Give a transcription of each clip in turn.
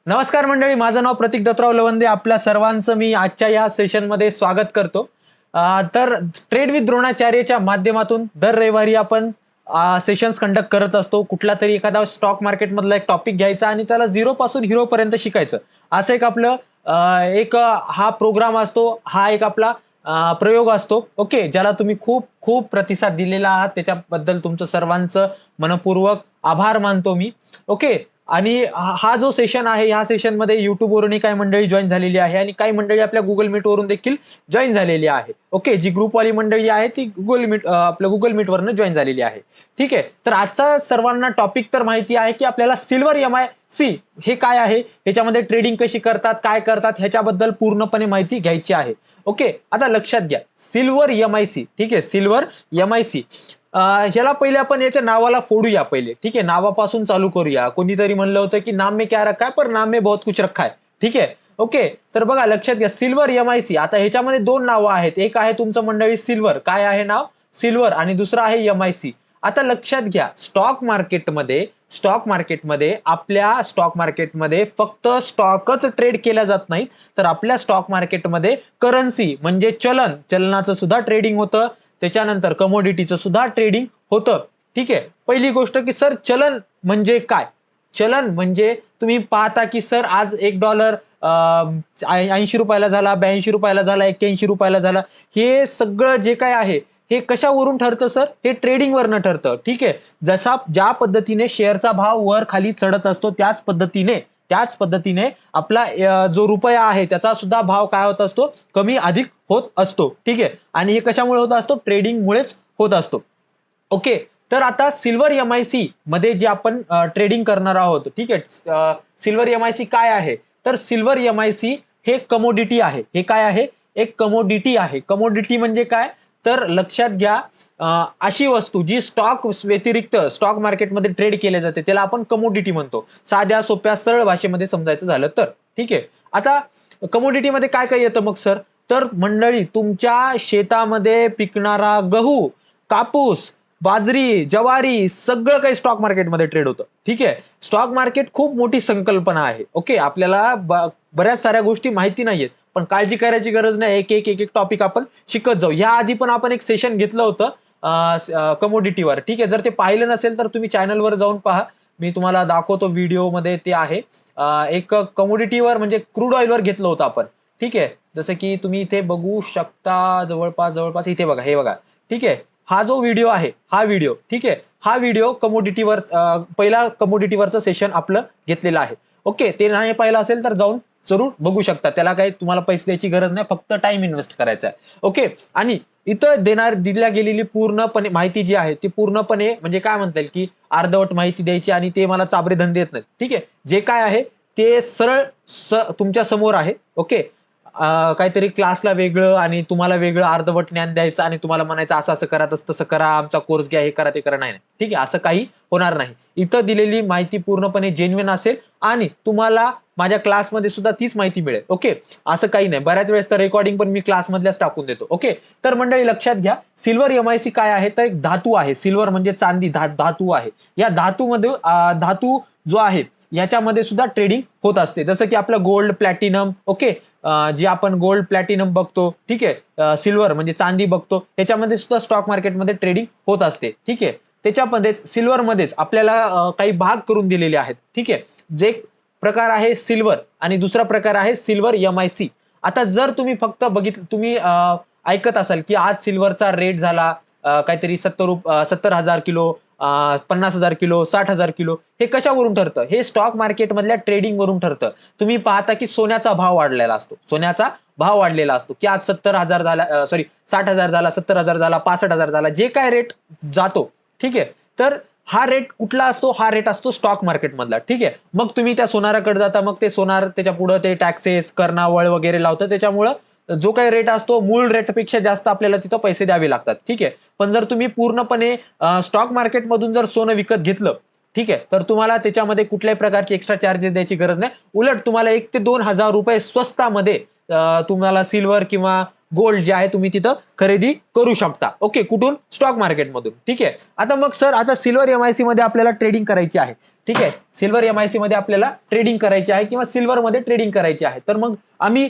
नमस्कार मंडळी, माझं नाव प्रतीक दत्तराव लवंदे. आपल्या सर्वांचं मी आजच्या या सेशनमध्ये स्वागत करतो. तर ट्रेड विथ द्रोणाचार्यच्या माध्यमातून दर रविवारी आपण सेशन्स कंडक्ट करत असतो. कुठला तरी एखादा स्टॉक मार्केटमधला एक टॉपिक घ्यायचा आणि त्याला झिरो पासून हिरो पर्यंत शिकायचं. असं एक आपलं हा प्रोग्राम असतो, हा एक आपला प्रयोग असतो. ओके, ज्याला तुम्ही खूप खूप प्रतिसाद दिलेला आहात, त्याच्याबद्दल तुमचं सर्वांचं मनपूर्वक आभार मानतो मी. ओके, आणि हा जो सेशन आहे, ह्या सेशनमध्ये युट्यूबवरूनही काही मंडळी जॉईन झालेली आहे आणि काही मंडळी आपल्या गुगल मीटवरून देखील जॉईन झालेली आहे. ओके, जी ग्रुपवाली मंडळी आहे ती आपल्या गुगल मीटवरनं जॉईन झालेली आहे. ठीक आहे, तर आजचा सर्वांना टॉपिक तर माहिती आहे की आपल्याला सिल्वर MIC हे काय आहे, ह्याच्यामध्ये ट्रेडिंग कशी करतात, काय करतात, ह्याच्याबद्दल पूर्णपणे माहिती घ्यायची आहे. ओके, आता लक्षात घ्या, सिल्वर MIC. ठीक आहे, सिल्वर MIC. ह्याला पहिले आपण याच्या नावाला फोडूया पहिले. ठीक आहे, नावापासून चालू करूया. कोणीतरी म्हणलं होतं की नाम में क्या रखा है, पर नाम में बहुत कुछ रखा है. ठीक आहे, ओके. तर बघा, लक्षात घ्या, सिल्वर MIC. आता ह्याच्यामध्ये दोन नावं आहेत. एक आहे तुमचं मंडळी सिल्वर, काय आहे नाव, सिल्वर, आणि दुसरं आहे MIC. आता लक्षात घ्या, आपल्या स्टॉक मार्केटमध्ये फक्त स्टॉकच ट्रेड केल्या जात नाहीत, तर आपल्या स्टॉक मार्केटमध्ये करन्सी म्हणजे चलनाचं सुद्धा ट्रेडिंग होतं. त्याच्यानंतर कमोडिटीचं सुद्धा ट्रेडिंग होतं. ठीक आहे, पहिली गोष्ट की सर चलन म्हणजे काय. चलन म्हणजे तुम्ही पाहता की सर आज $1 ₹80 झाला, ₹82 झाला, ₹81 झाला. हे सगळं जे काय आहे हे कशावरून ठरतं सर, हे ट्रेडिंगवरनं ठरतं. ठीक आहे, ज्या पद्धतीने शेअरचा भाव वर खाली चढत असतो त्याच पद्धतीने आपला जो रुपया आहे त्याचा सुद्धा भाव काय होत असतो, कमी अधिक होत असतो. ठीक आहे, आणि हे कशामुळे होत असतो, ट्रेडिंगमुळेच होत असतो. ओके, तर आता सिल्वर MIC मध्ये जे आपण ट्रेडिंग करणार आहोत. ठीक आहे, सिल्वर MIC काय आहे, तर सिल्वर MIC हे कमोडिटी आहे. हे काय आहे, एक कमोडिटी आहे. कमोडिटी म्हणजे काय, तर लक्षात घ्या, अशी वस्तू जी स्टॉक व्यतिरिक्त स्टॉक मार्केटमध्ये ट्रेड केले जाते त्याला आपण कमोडिटी म्हणतो, साध्या सोप्या सरळ भाषेमध्ये समजायचं झालं तर. ठीक आहे, आता कमोडिटीमध्ये काय काय येतं मग सर, तर मंडळी तुमच्या शेतामध्ये पिकणारा गहू, कापूस, बाजरी, ज्वारी सगळं काही स्टॉक मार्केटमध्ये ट्रेड होतं. ठीक आहे, स्टॉक मार्केट खूप मोठी संकल्पना आहे. ओके, आपल्याला बऱ्याच साऱ्या गोष्टी माहिती नाहीयेत, पण काळजी करायची गरज नाही. एक एक एक एक टॉपिक आपण शिकत जाऊ. या आधी पण आपण एक सेशन घेतलं होतं कमोडिटीवर. ठीक आहे, जर ते पाहिलं नसेल तर तुम्ही चॅनलवर जाऊन पहा, मी तुम्हाला दाखवतो व्हिडिओमध्ये ते आहे. एक कमोडिटीवर म्हणजे क्रूड ऑइलवर घेतलं होतं आपण. ठीक आहे, जसं की तुम्ही इथे बघू शकता, जवळपास इथे बघा, हे बघा. ठीक आहे, हा जो व्हिडिओ आहे, हा व्हिडिओ, ठीक आहे, हा व्हिडिओ कमोडिटीवर पहिला कमोडिटीवरचं सेशन आपलं घेतलेलं आहे. ओके, ते नाही पाहिलं असेल तर जाऊन जरूर बघू शकता. त्याला काही तुम्हाला पैसे द्यायची गरज नाही, फक्त टाइम इन्व्हेस्ट करायचा आहे. ओके, आणि इथं दिल्या गेलेली पूर्णपणे माहिती जी आहे ती पूर्णपणे म्हणजे काय म्हणता येईल की अर्धवट माहिती द्यायची आणि ते मला चाबरे धंदे देत नाहीत. ठीक आहे, जे काय आहे ते सरळ तुमच्या समोर आहे. ओके, काहीतरी क्लासला वेगळं आणि तुम्हाला वेगळं अर्धवट ज्ञान द्यायचं आणि तुम्हाला म्हणायचं असं असं करा, तसं करा, आमचा कोर्स घ्या, हे करा, ते करा. नाही, ठीक आहे, असं काही होणार नाही. इथं दिलेली माहिती पूर्णपणे जेन्युइन असेल आणि तुम्हाला माझ्या क्लासमध्ये सुद्धा तीच माहिती मिळेल. ओके, असं काही नाही. बऱ्याच वेळेस तर रेकॉर्डिंग पण मी क्लासमधल्याच टाकून देतो. ओके, तर मंडळी लक्षात घ्या, सिल्वर MIC काय आहे, तर एक धातू आहे. सिल्वर म्हणजे चांदी, धातू आहे. या धातूमध्ये धातू जो आहे याच्यामध्ये सुद्धा ट्रेडिंग होत असते, जसं की आपलं गोल्ड, प्लॅटिनम. ओके, जे आपण गोल्ड, प्लॅटिनम बघतो. ठीक आहे, सिल्वर म्हणजे चांदी बघतो, त्याच्यामध्ये सुद्धा स्टॉक मार्केटमध्ये ट्रेडिंग होत असते. ठीक आहे, त्याच्यामध्येच सिल्वरमध्येच आपल्याला काही भाग करून दिलेले आहेत. ठीक आहे, जे प्रकार आहे सिल्वर आणि दुसरा प्रकार आहे सिल्वर MIC. आता जर तुम्ही फक्त तुम्ही ऐकत असाल की आज सिल्वरचा रेट झाला काहीतरी 70,000 किलो, 50,000 किलो, 60,000 किलो. हे कशावरून ठरतं, हे स्टॉक मार्केट मधल्या ट्रेडिंग वरून ठरतं. तुम्ही पाहता की सोन्याचा भाव वाढलेला असतो, की आज 70,000 झाला, सॉरी 60,000 झाला, 70,000 झाला, 65,000 झाला, जे काय रेट जातो. ठीक आहे, तर हा रेट कुठला असतो, हा रेट असतो स्टॉक मार्केट मधला. ठीक आहे, मग तुम्ही त्या सोनाराकडे जाता, मग ते सोनार त्याच्या पुढे ते टॅक्सेस, करणावळ वगैरे लावतं, त्याच्यामुळं जो काही रेट असतो मूळ रेटपेक्षा जास्त आपल्याला तिथं पैसे द्यावे लागतात. ठीक आहे, पण जर तुम्ही पूर्णपणे स्टॉक मार्केटमधून जर सोनं विकत घेतलं, ठीक आहे, तर तुम्हाला त्याच्यामध्ये कुठल्याही प्रकारची एक्स्ट्रा चार्जेस द्यायची गरज नाही. उलट तुम्हाला 1 ते 2,000 रुपये स्वस्तामध्ये तुम्हाला सिल्वर किंवा गोल्ड जे आहे तुम्ही तिथं खरेदी करू शकता. ओके, कुठून, स्टॉक मार्केटमधून. ठीक आहे, आता मग सर, आता सिल्वर MIC मध्ये आपल्याला ट्रेडिंग करायची आहे, ठीक आहे, सिल्वर एमआयसी मध्ये आपल्याला ट्रेडिंग करायची आहे किंवा सिल्वर मध्ये ट्रेडिंग करायची आहे. तर मग आम्ही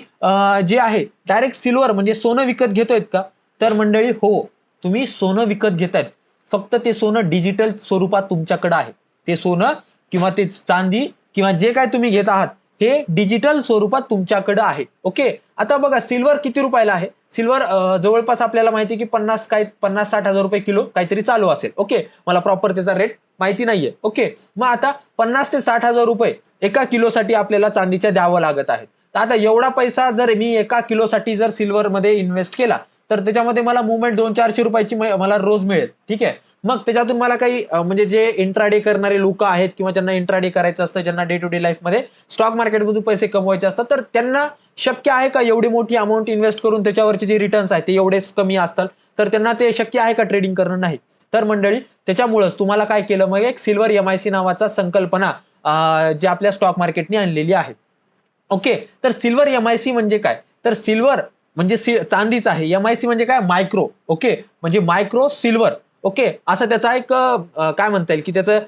जे आहे डायरेक्ट सिल्वर म्हणजे सोनं विकत घेतोय का? तर मंडळी हो, तुम्ही सोनं विकत घेतायत, फक्त ते सोनं डिजिटल स्वरूपात तुमच्याकडे आहे. ते सोनं किंवा ते चांदी किंवा जे काय तुम्ही घेत आहात हे डिजिटल स्वरूपात तुमच्याकडे आहे. ओके, आता बघा सिल्वर किती रुपयाला आहे? सिल्वर जवळपास आपल्याला माहिती की 50-60 हजार रुपये किलो काहीतरी चालू असेल. ओके, मला प्रॉपर त्याचा रेट माहिती नाहीये. ओके, मग आता 50 ते 60 हजार रुपये एका किलोसाठी आपल्याला चांदीच्या द्यावं लागत आहे. तर आता एवढा पैसा जर मी एका किलोसाठी जर सिल्वर मध्ये इन्व्हेस्ट केला तर त्याच्यामध्ये मला मुवमेंट 200-400 रुपयाची मला रोज मिळेल. ठीक आहे, मग त्याच्यातून मला काही म्हणजे जे इंट्राडे करणारे लोक आहेत किंवा ज्यांना इंट्राडे करायचं असतं, ज्यांना डे टू डे लाईफ मध्ये स्टॉक मार्केटमधून पैसे कमवायचे असतात, तर त्यांना शक्य आहे का एवढी मोठी अमाऊंट इन्व्हेस्ट करून त्याच्यावरचे जे रिटर्न्स आहेत ते एवढेच कमी असतात, तर त्यांना ते शक्य आहे का ट्रेडिंग करणं? नाही. तर मंडळी त्याच्यामुळेच तुम्हाला काय केलं, मग एक सिल्वर एमआयसी नावाचा संकल्पना जी आपल्या स्टॉक मार्केटने आणलेली आहे. ओके, तर सिल्वर एमआयसी म्हणजे काय? तर सिल्वर म्हणजे चांदीच आहे, एमआयसी म्हणजे काय? मायक्रो. ओके, म्हणजे मायक्रो सिल्वर. ओके, असं त्याचा एक काय म्हणता येईल की त्याचं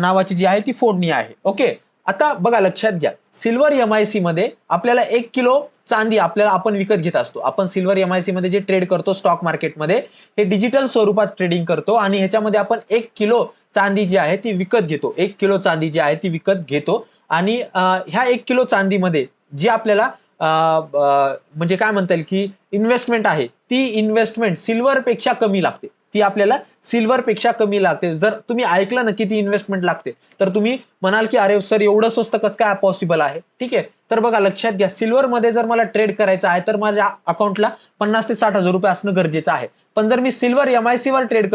नावाची जी आहे ती फोडणी आहे. ओके, आता बघा लक्षात घ्या, सिल्वर एमआयसी मध्ये आपल्याला 1 किलो चांदी आपण विकत घेत असतो. आपण सिल्वर एमआयसी मध्ये जे ट्रेड करतो स्टॉक मार्केटमध्ये हे डिजिटल स्वरूपात ट्रेडिंग करतो आणि ह्याच्यामध्ये आपण 1 किलो चांदी जी आहे ती विकत घेतो. 1 किलो चांदी जी आहे ती विकत घेतो आणि ह्या 1 किलो चांदीमध्ये जी आपल्याला म्हणजे काय म्हणता येईल की इन्व्हेस्टमेंट आहे, ती इन्व्हेस्टमेंट सिल्वर पेक्षा कमी लागते. ती आपल्याला सिल्वर पेक्षा कमी लागते. जर तुम्ही ऐकलं ना किती इन्व्हेस्टमेंट लागते तर तुम्ही म्हणाल की अरे सर एवढं स्वस्त कसं काय पॉसिबल आहे? ठीक आहे, तर बघा लक्षात घ्या, सिल्वर मध्ये जर मला ट्रेड करायचं आहे तर माझ्या अकाउंटला 50 ते 60 हजार रुपये असणं गरजेचं आहे. पण जर मी सिल्वर एमआयसी वर ट्रेड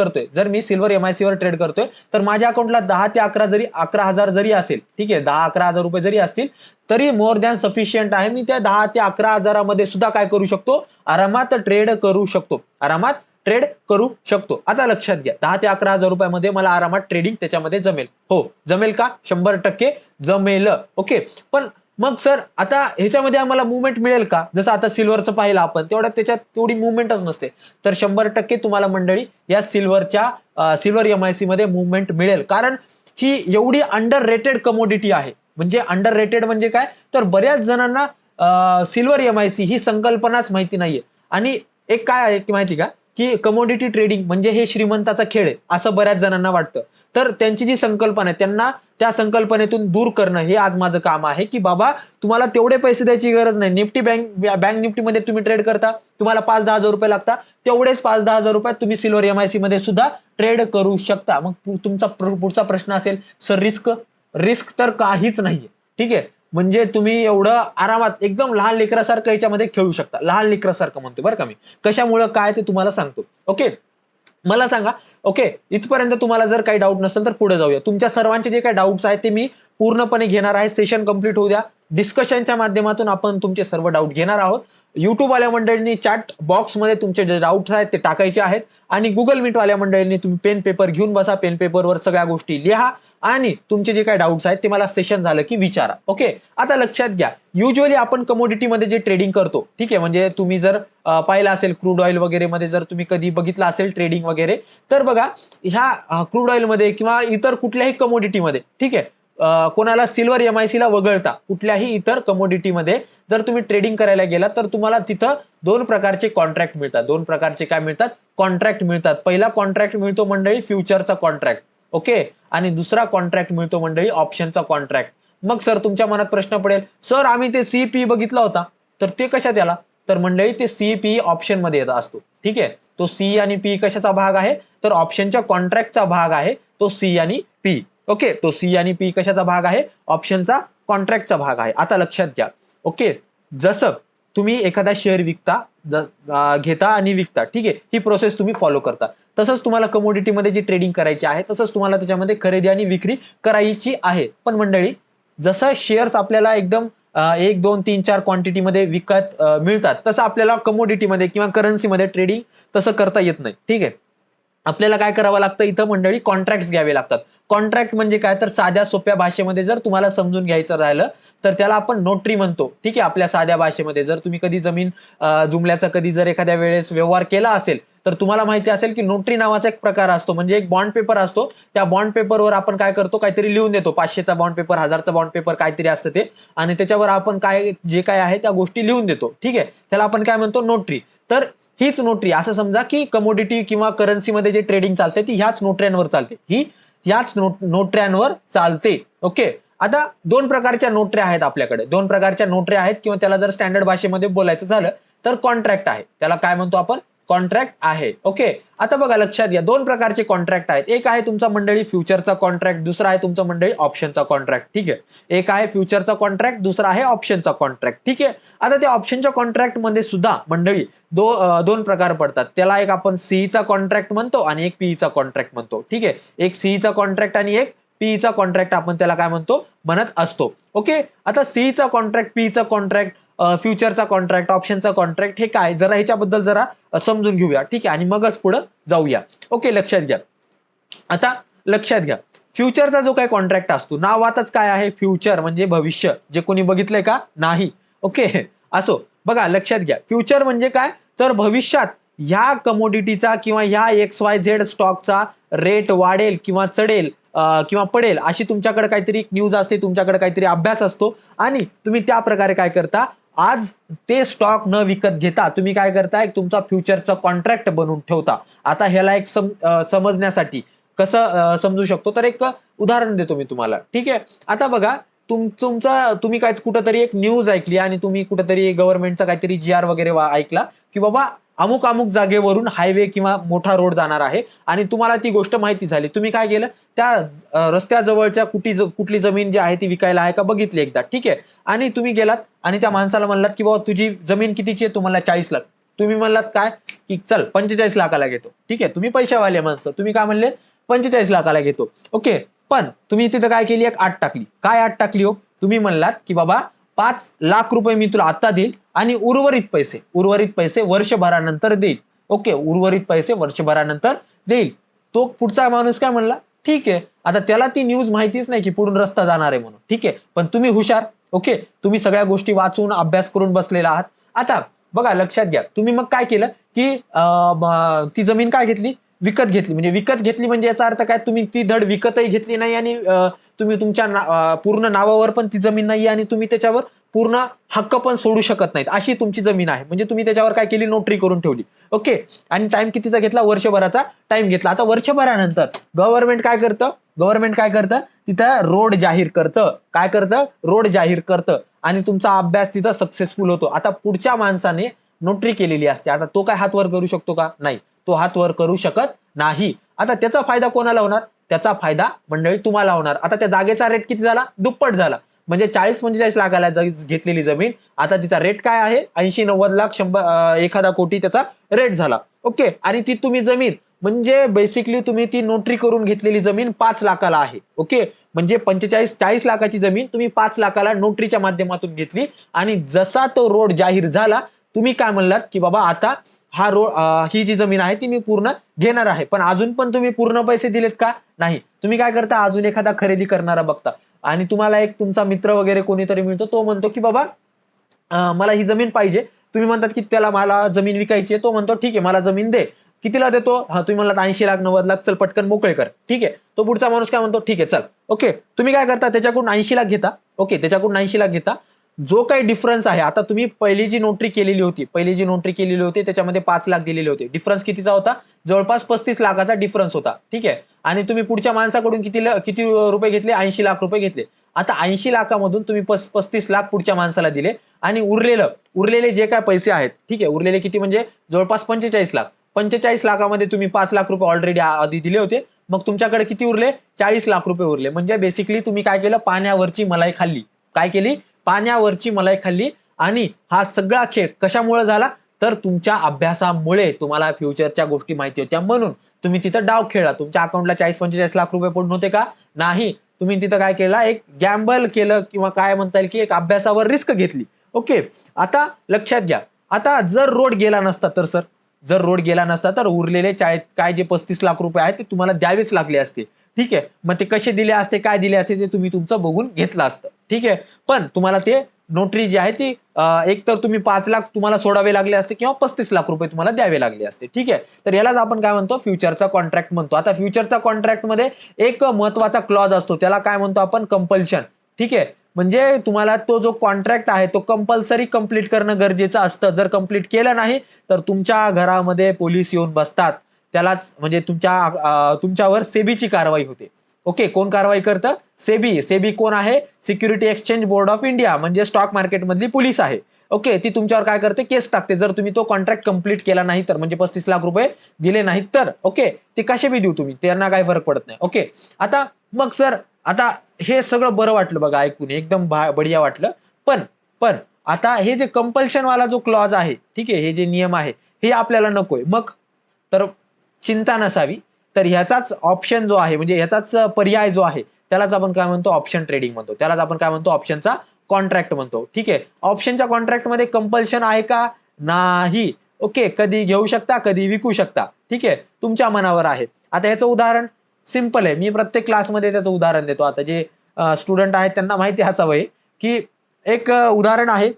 करतोय, तर माझ्या अकाउंटला 10 ते 11 हजार जरी असेल, ठीक आहे, 10-11 हजार रुपये जरी असतील तरी मोर दॅन सफिशियंट आहे. मी त्या 10 ते 11 हजारामध्ये सुद्धा काय करू शकतो? आरामात ट्रेड करू शकतो. आता लक्षात घ्या, 10 ते 11 हजार रुपयामध्ये मला आरामात ट्रेडिंग त्याच्यामध्ये जमेल. हो, जमेल का? 100% जमेल. ओके, पण मग सर आता ह्याच्यामध्ये आम्हाला मुवमेंट मिळेल का? जसं आता सिल्वरचं पाहिलं आपण, त्याच्यात तेवढी मुवमेंटच नसते. तर 100% तुम्हाला मंडळी या सिल्वर एमआयसी मध्ये मुवमेंट मिळेल, कारण ही एवढी अंडर रेटेड कमोडिटी आहे. म्हणजे अंडर रेटेड म्हणजे काय? तर बऱ्याच जणांना सिल्वर एमआयसी ही संकल्पनाच माहिती नाहीये. आणि एक काय आहे की माहिती का, की कमोडिटी ट्रेडिंग म्हणजे हे श्रीमंताचा खेळ आहे असं बऱ्याच जणांना वाटतं. तर त्यांची जी संकल्पना आहे त्यांना त्या संकल्पनेतून दूर करणं हे आज माझं काम आहे, की बाबा तुम्हाला तेवढे पैसे द्यायची गरज नाही. बँक निफ्टीमध्ये तुम्ही ट्रेड करता, तुम्हाला 5-10 हजार रुपये लागतात, तेवढेच 5-10 हजार रुपयात तुम्ही सिल्वर एमआयसी मध्ये सुद्धा ट्रेड करू शकता. मग तुमचा पुढचा प्रश्न असेल, सर रिस्क तर काहीच नाहीये. ठीक आहे, म्हणजे तुम्ही एवढं आरामात एकदम लहान लेकरासारखं याच्यामध्ये खेळू शकता. लहान लेकरासारखं म्हणतो बरं का मी, कशामुळं काय ते तुम्हाला सांगतो. ओके, मला सांगा. ओके, इथपर्यंत तुम्हाला जर काही डाऊट नसेल तर पुढे जाऊया. तुमच्या सर्वांचे जे काही डाऊट्स आहेत ते मी पूर्णपणे घेणार आहे. सेशन कंप्लीट होऊ द्या. डिस्कशनच्या माध्यमातून आपण तुमचे सर्व डाऊट घेणार आहोत. युट्यूब वाल्या मंडळींनी चॅट बॉक्समध्ये तुमचे जे डाऊट्स आहेत ते टाकायचे आहेत आणि गुगल मीट वाल्या मंडळींनी तुम्ही पेन पेपर घेऊन बसा. पेन पेपरवर सगळ्या गोष्टी लिहा आणि तुमचे जे काही डाऊट्स आहेत ते मला सेशन झालं की विचारा. ओके, आता लक्षात घ्या, युजली आपण कमोडिटीमध्ये जे ट्रेडिंग करतो, ठीक आहे, म्हणजे तुम्ही जर पाहिलं असेल क्रूड ऑइल वगैरे मध्ये जर तुम्ही कधी बघितलं असेल ट्रेडिंग वगैरे, तर बघा ह्या क्रूड ऑइल मध्ये किंवा इतर कुठल्याही कमोडिटीमध्ये, ठीक आहे, कोणाला सिल्वर एमआयसी ला वगळता कुठल्याही इतर कमोडिटीमध्ये जर तुम्ही ट्रेडिंग करायला गेला तर तुम्हाला तिथं 2 प्रकारचे कॉन्ट्रॅक्ट मिळतात. 2 प्रकारचे काय मिळतात? कॉन्ट्रॅक्ट मिळतात. पहिला कॉन्ट्रॅक्ट मिळतो मंडळी फ्युचरचा कॉन्ट्रॅक्ट. ओके, आणि दुसरा कॉन्ट्रॅक्ट मिळतो मंडळी ऑप्शनचा कॉन्ट्रॅक्ट. मग सर तुमच्या मनात प्रश्न पडेल, सर आम्ही ते सीपी बघितला होता तर ते कशात याला? तर मंडळी ते सीपी ऑप्शन मध्ये येत असतो. ठीक आहे, तो सी आणि पी कशाचा भाग आहे? तर ऑप्शनच्या कॉन्ट्रॅक्टचा भाग आहे तो सी आणि पी. ओके, तो सी आणि पी कशाचा भाग आहे? ऑप्शनचा कॉन्ट्रॅक्टचा भाग आहे. आता लक्षात घ्या. ओके, जसं तुम्ही एखादा शेअर घेता आणि विकता, ठीक आहे, ही प्रोसेस तुम्ही फॉलो करता, तसंच तुम्हाला कमोडिटीमध्ये जी ट्रेडिंग करायची आहे तसंच तुम्हाला त्याच्यामध्ये खरेदी आणि विक्री करायची आहे. पण मंडळी जसं शेअर्स आपल्याला एकदम 1, 2, 3, 4 क्वांटिटीमध्ये विकत मिळतात, तसं आपल्याला कमोडिटीमध्ये किंवा करन्सीमध्ये ट्रेडिंग तसं करता येत नाही. ठीक आहे, आपल्याला काय करावं लागतं इथं मंडळी? कॉन्ट्रॅक्ट्स घ्यावे लागतात. कॉन्ट्रॅक्ट म्हणजे काय? तर साध्या सोप्या भाषेमध्ये जर तुम्हाला समजून घ्यायचं राहिलं तर त्याला आपण नोटरी म्हणतो. ठीक आहे, आपल्या साध्या भाषेमध्ये जर तुम्ही कधी जमीन जुमल्याचा कधी जर एखाद्या वेळेस व्यवहार केला असेल तर तुम्हाला माहिती असेल की नोटरी नावाचा एक प्रकार असतो, म्हणजे एक बॉन्ड पेपर असतो. त्या बॉन्ड पेपरवर आपण काय करतो, काहीतरी लिहून देतो. 500चा बॉन्ड पेपर, 1000चा बॉन्ड पेपर काहीतरी असतं ते, आणि त्याच्यावर आपण काय जे काय आहे त्या गोष्टी लिहून देतो. ठीक आहे, त्याला आपण काय म्हणतो, नोटरी. तर हीच नोटरी, असं समजा की कमोडिटी किंवा करन्सीमध्ये जे ट्रेडिंग चालते ती ह्याच नोटऱ्यांवर चालते, ही ह्याच नोटऱ्यांवर चालते. ओके. आता दोन प्रकारच्या नोटऱ्या आहेत आपल्याकडे, दोन प्रकारच्या नोटऱ्या आहेत, किंवा त्याला जर स्टँडर्ड भाषेमध्ये बोलायचं झालं तर कॉन्ट्रॅक्ट आहे. त्याला काय म्हणतो आपण, कॉन्ट्रॅक्ट आहे. ओके. आता बघा, लक्षात घ्या, दोन प्रकारचे कॉन्ट्रॅक्ट आहेत. एक आहे तुमचा मंडळी फ्युचरचा कॉन्ट्रॅक्ट, दुसरा आहे तुमचा मंडळी ऑप्शनचा कॉन्ट्रॅक्ट. ठीक आहे, एक आहे फ्युचरचा कॉन्ट्रॅक्ट, दुसरा आहे ऑप्शनचा कॉन्ट्रॅक्ट. ठीक आहे. आता त्या ऑप्शनच्या कॉन्ट्रॅक्ट मध्ये सुद्धा मंडळी दोन प्रकार पडतात. त्याला एक आपण सीईचा कॉन्ट्रॅक्ट म्हणतो आणि एक पीईचा कॉन्ट्रॅक्ट म्हणतो. ठीक आहे, एक सीईचा कॉन्ट्रॅक्ट आणि एक पीईचा कॉन्ट्रॅक्ट आपण त्याला काय म्हणतो, म्हणत असतो. ओके. आता सीईचा कॉन्ट्रॅक्ट, पीईचा कॉन्ट्रॅक्ट, फ्युचरचा कॉन्ट्रॅक्ट, ऑप्शनचा कॉन्ट्रॅक्ट, हे काय, जरा ह्याच्याबद्दल जरा समजून घेऊया. ठीक आहे, आणि मगच पुढे जाऊया. ओके, लक्षात घ्या. आता लक्षात घ्या, फ्युचरचा जो काही कॉन्ट्रॅक्ट असतो, नावातच काय आहे, फ्युचर म्हणजे भविष्य. जे कोणी बघितलंय का, नाही. ओके, असो. बघा, लक्षात घ्या, फ्युचर म्हणजे काय, तर भविष्यात ह्या कमोडिटीचा किंवा ह्या XYZ स्टॉकचा रेट वाढेल किंवा चढेल किंवा पडेल, अशी तुमच्याकडे काहीतरी न्यूज असते, तुमच्याकडे काहीतरी अभ्यास असतो, आणि तुम्ही त्या प्रकारे काय करता, आज ते स्टॉक न विकत घेता तुम्ही काय करताय, तुमचा फ्युचरचा कॉन्ट्रॅक्ट बनवून ठेवता. आता ह्याला एक समजण्यासाठी कसं समजू शकतो, तर एक उदाहरण देतो मी तुम्हाला. ठीक आहे. आता बघा, तुम्ही काय कुठंतरी एक न्यूज ऐकली आणि तुम्ही कुठंतरी गव्हर्नमेंटचा काहीतरी GR वगैरे ऐकला की बाबा अमुक अमुक जागेवरून हायवे किंवा मोठा रोड जाणार आहे, आणि तुम्हाला ती गोष्ट माहिती झाली. तुम्ही काय केलं, त्या रस्त्याजवळच्या कुठली जमीन जी आहे ती विकायला आहे का बघितली एकदा. ठीक आहे, आणि तुम्ही गेलात आणि त्या माणसाला म्हणलात की बाबा तुझी जमीन कितीची आहे, तुम्हाला 40 लाख. तुम्ही म्हणलात काय, की चल 45 लाखाला घेतो. ठीक आहे, तुम्ही पैशावाले माणसं, तुम्ही काय म्हणले, 45 लाखाला घेतो. ओके. पण तुम्ही तिथं काय केली, एक आठ टाकली. काय आठ टाकली हो, तुम्ही म्हणलात की बाबा 5 लाख रुपये मी तुला आता देईल आणि उर्वरित पैसे वर्षभरानंतर देईल. ओके, उर्वरित पैसे वर्षभरानंतर देईल. तो पुढचा माणूस काय म्हणला, ठीक आहे. आता त्याला ती न्यूज माहितीच नाही की पुढून रस्ता जाणार आहे म्हणून. ठीक आहे, पण तुम्ही हुशार. ओके, तुम्ही सगळ्या गोष्टी वाचून अभ्यास करून बसलेला आहात. आता बघा, लक्षात घ्या, तुम्ही मग काय केलं की ती जमीन काय घेतली, विकत घेतली. म्हणजे विकत घेतली म्हणजे याचा अर्थ काय, तुम्ही ती धड विकतही घेतली नाही आणि तुम्ही तुमच्या पूर्ण नावावर पण ती जमीन नाही, आणि तुम्ही त्याच्यावर पूर्ण हक्क पण सोडू शकत नाहीत, अशी तुमची जमीन आहे. म्हणजे तुम्ही त्याच्यावर काय केली, नोटरी करून ठेवली. ओके. आणि टाइम कितीचा घेतला, वर्षभराचा टाइम घेतला. आता वर्षभरानंतर गव्हर्नमेंट काय करतं, तिथं रोड जाहीर करतं. काय करतं, रोड जाहीर करतं, आणि तुमचा अभ्यास तिथं सक्सेसफुल होतो. आता पुढच्या माणसाने नोटरी केलेली असते. आता तो काय हात वर करू शकतो का, नाही, तो हात वर करू शकत नाही. आता त्याचा फायदा कोणाला होणार, त्याचा फायदा मंडळी तुम्हाला होणार. आता त्या जागेचा रेट किती झाला, दुप्पट झाला. म्हणजे 40-45 लाखाला घेतलेली जमीन, आता तिचा रेट काय आहे, 80-90 लाख, 1,000 कोटी त्याचा रेट झाला. ओके. आणि ती तुम्ही जमीन, म्हणजे बेसिकली तुम्ही ती नोटरी करून घेतलेली जमीन 5 लाखाला आहे. ओके. म्हणजे 45-40 लाखाची जमीन तुम्ही 5 लाखाला नोटरीच्या माध्यमातून घेतली, आणि जसा तो रोड जाहीर झाला, तुम्ही काय म्हणलात की बाबा आता हा रोड, ही जी जमीन आहे ती मी पूर्ण घेणार आहे. पण अजून पण तुम्ही पूर्ण पैसे दिलेत का, नाही. तुम्ही काय करता, अजून एखादा खरेदी करणारा बघता, आणि तुम्हाला एक तुमचा मित्र वगैरे कोणीतरी मिळतो, तो म्हणतो की बाबा मला ही जमीन पाहिजे. तुम्ही म्हणतात की त्याला मला जमीन विकायची आहे. तो म्हणतो ठीक आहे, मला जमीन दे. कितीला देतो, हा तुम्ही म्हणलात 80 लाख 90 लाख, चल पटकन मोकळे कर. ठीक आहे. तो पुढचा माणूस काय म्हणतो, ठीक आहे चल. ओके. तुम्ही काय करता, त्याच्याकडून 80 लाख घेता. ओके, त्याच्याकडून 80 लाख घेता. जो काही डिफरन्स आहे, आता तुम्ही पहिली जी नोटरी केलेली होती त्याच्यामध्ये 5 लाख दिलेले होते. डिफरन्स कितीचा होता, जवळपास 35 लाखाचा डिफरन्स होता. ठीक आहे. आणि तुम्ही पुढच्या माणसाकडून किती रुपये घेतले, 80 लाख रुपये घेतले. आता 80 लाखामधून तुम्ही 35 लाख पुढच्या माणसाला दिले, आणि उरलेले जे काय पैसे आहेत, ठीक आहे, उरलेले किती, म्हणजे जवळपास 45 लाख. 45 लाखामध्ये तुम्ही 5 लाख रुपये ऑलरेडी आधी दिले होते. मग तुमच्याकडे किती उरले, 40 लाख रुपये उरले. म्हणजे बेसिकली तुम्ही काय केलं, पाण्यावरची मलाई खाल्ली. काय केली, पाण्यावरची मलाई खाल्ली. आणि हा सगळा खेळ कशामुळे झाला, तर तुमच्या अभ्यासामुळे. तुम्हाला फ्युचरच्या गोष्टी माहिती होत्या म्हणून तुम्ही तिथं डाव खेळला. तुमच्या अकाउंटला 40-45 लाख रुपये पडून होते का, नाही. तुम्ही तिथं काय केलं, एक गॅम्बल केलं, किंवा काय म्हणता येईल की एक अभ्यासावर रिस्क घेतली. ओके. आता लक्षात घ्या, आता जर रोड गेला नसता तर सर, जर रोड गेला नसता तर उरलेले काय जे 35 लाख रुपये आहेत ते तुम्हाला द्यावेच लागले असते. ठीक आहे. मग ते कसे दिले असते, काय दिले असते, ते तुम्ही तुमचं बघून घेतलं असतं. ठीक आहे. पण तुम्हाला ते नोटरी जी आहे ती एक तर तुम्ही 5 लाख तुम्हाला सोडावे लागले असते किंवा 35 लाख रुपये तुम्हाला द्यावे लागले असते. ठीक आहे, तर यालाच आपण काय म्हणतो, फ्युचरचा कॉन्ट्रॅक्ट म्हणतो. आता फ्युचरचा कॉन्ट्रॅक्ट मध्ये एक महत्वाचा क्लॉज असतो, त्याला काय म्हणतो आपण, कंपल्शन. ठीक आहे, म्हणजे तुम्हाला तो जो कॉन्ट्रॅक्ट आहे तो कंपल्सरी कंप्लीट करणं गरजेचं असतं. जर कंप्लीट केलं नाही तर तुमच्या घरामध्ये पोलीस येऊन बसतात. त्यालाच म्हणजे तुमच्यावर सेबीची कारवाई होते. ओके, कोण कारवाई करतं? सेबी. सेबी कोण आहे? Security exchange board of India, म्हणजे स्टॉक मार्केट मधली पोलीस आहे. ओके, ती तुमच्यावर काय करते? केस टाकते. जर तुम्ही तो कॉन्ट्रॅक्ट कंप्लीट केला नाही तर, म्हणजे 35 लाख रुपये दिले नाहीत तर. ओके, ते कसे बी देऊ तुम्ही, त्यांना काही फरक पडत नाही. ओके, आता मग सर, आता हे सगळं बरं वाटलं बघा ऐकून, एकदम बढिया वाटलं. पण पण आता हे जे कंपल्शन वाला जो क्लॉज आहे, ठीक आहे, हे जे नियम आहे हे आपल्याला नकोय. मग तर चिंता नसावी. तर ह्याचाच ऑप्शन जो आहे, म्हणजे ह्याचाच पर्याय जो आहे, त्यालाच आपण काय म्हणतो, ऑप्शन ट्रेडिंग म्हणतो. त्यालाच आपण काय म्हणतो, ऑप्शनचा कॉन्ट्रॅक्ट म्हणतो. ठीक आहे, ऑप्शनच्या कॉन्ट्रॅक्ट मध्ये कंपल्शन आहे का? नाही. ओके, कधी घेऊ शकता, कधी विकू शकता. ठीक आहे, तुमच्या मनावर आहे. आता याचं उदाहरण सिंपल आहे, मी प्रत्येक क्लासमध्ये त्याचं उदाहरण देतो. आता जे स्टुडंट आहेत त्यांना माहिती असावं की एक उदाहरण आहे.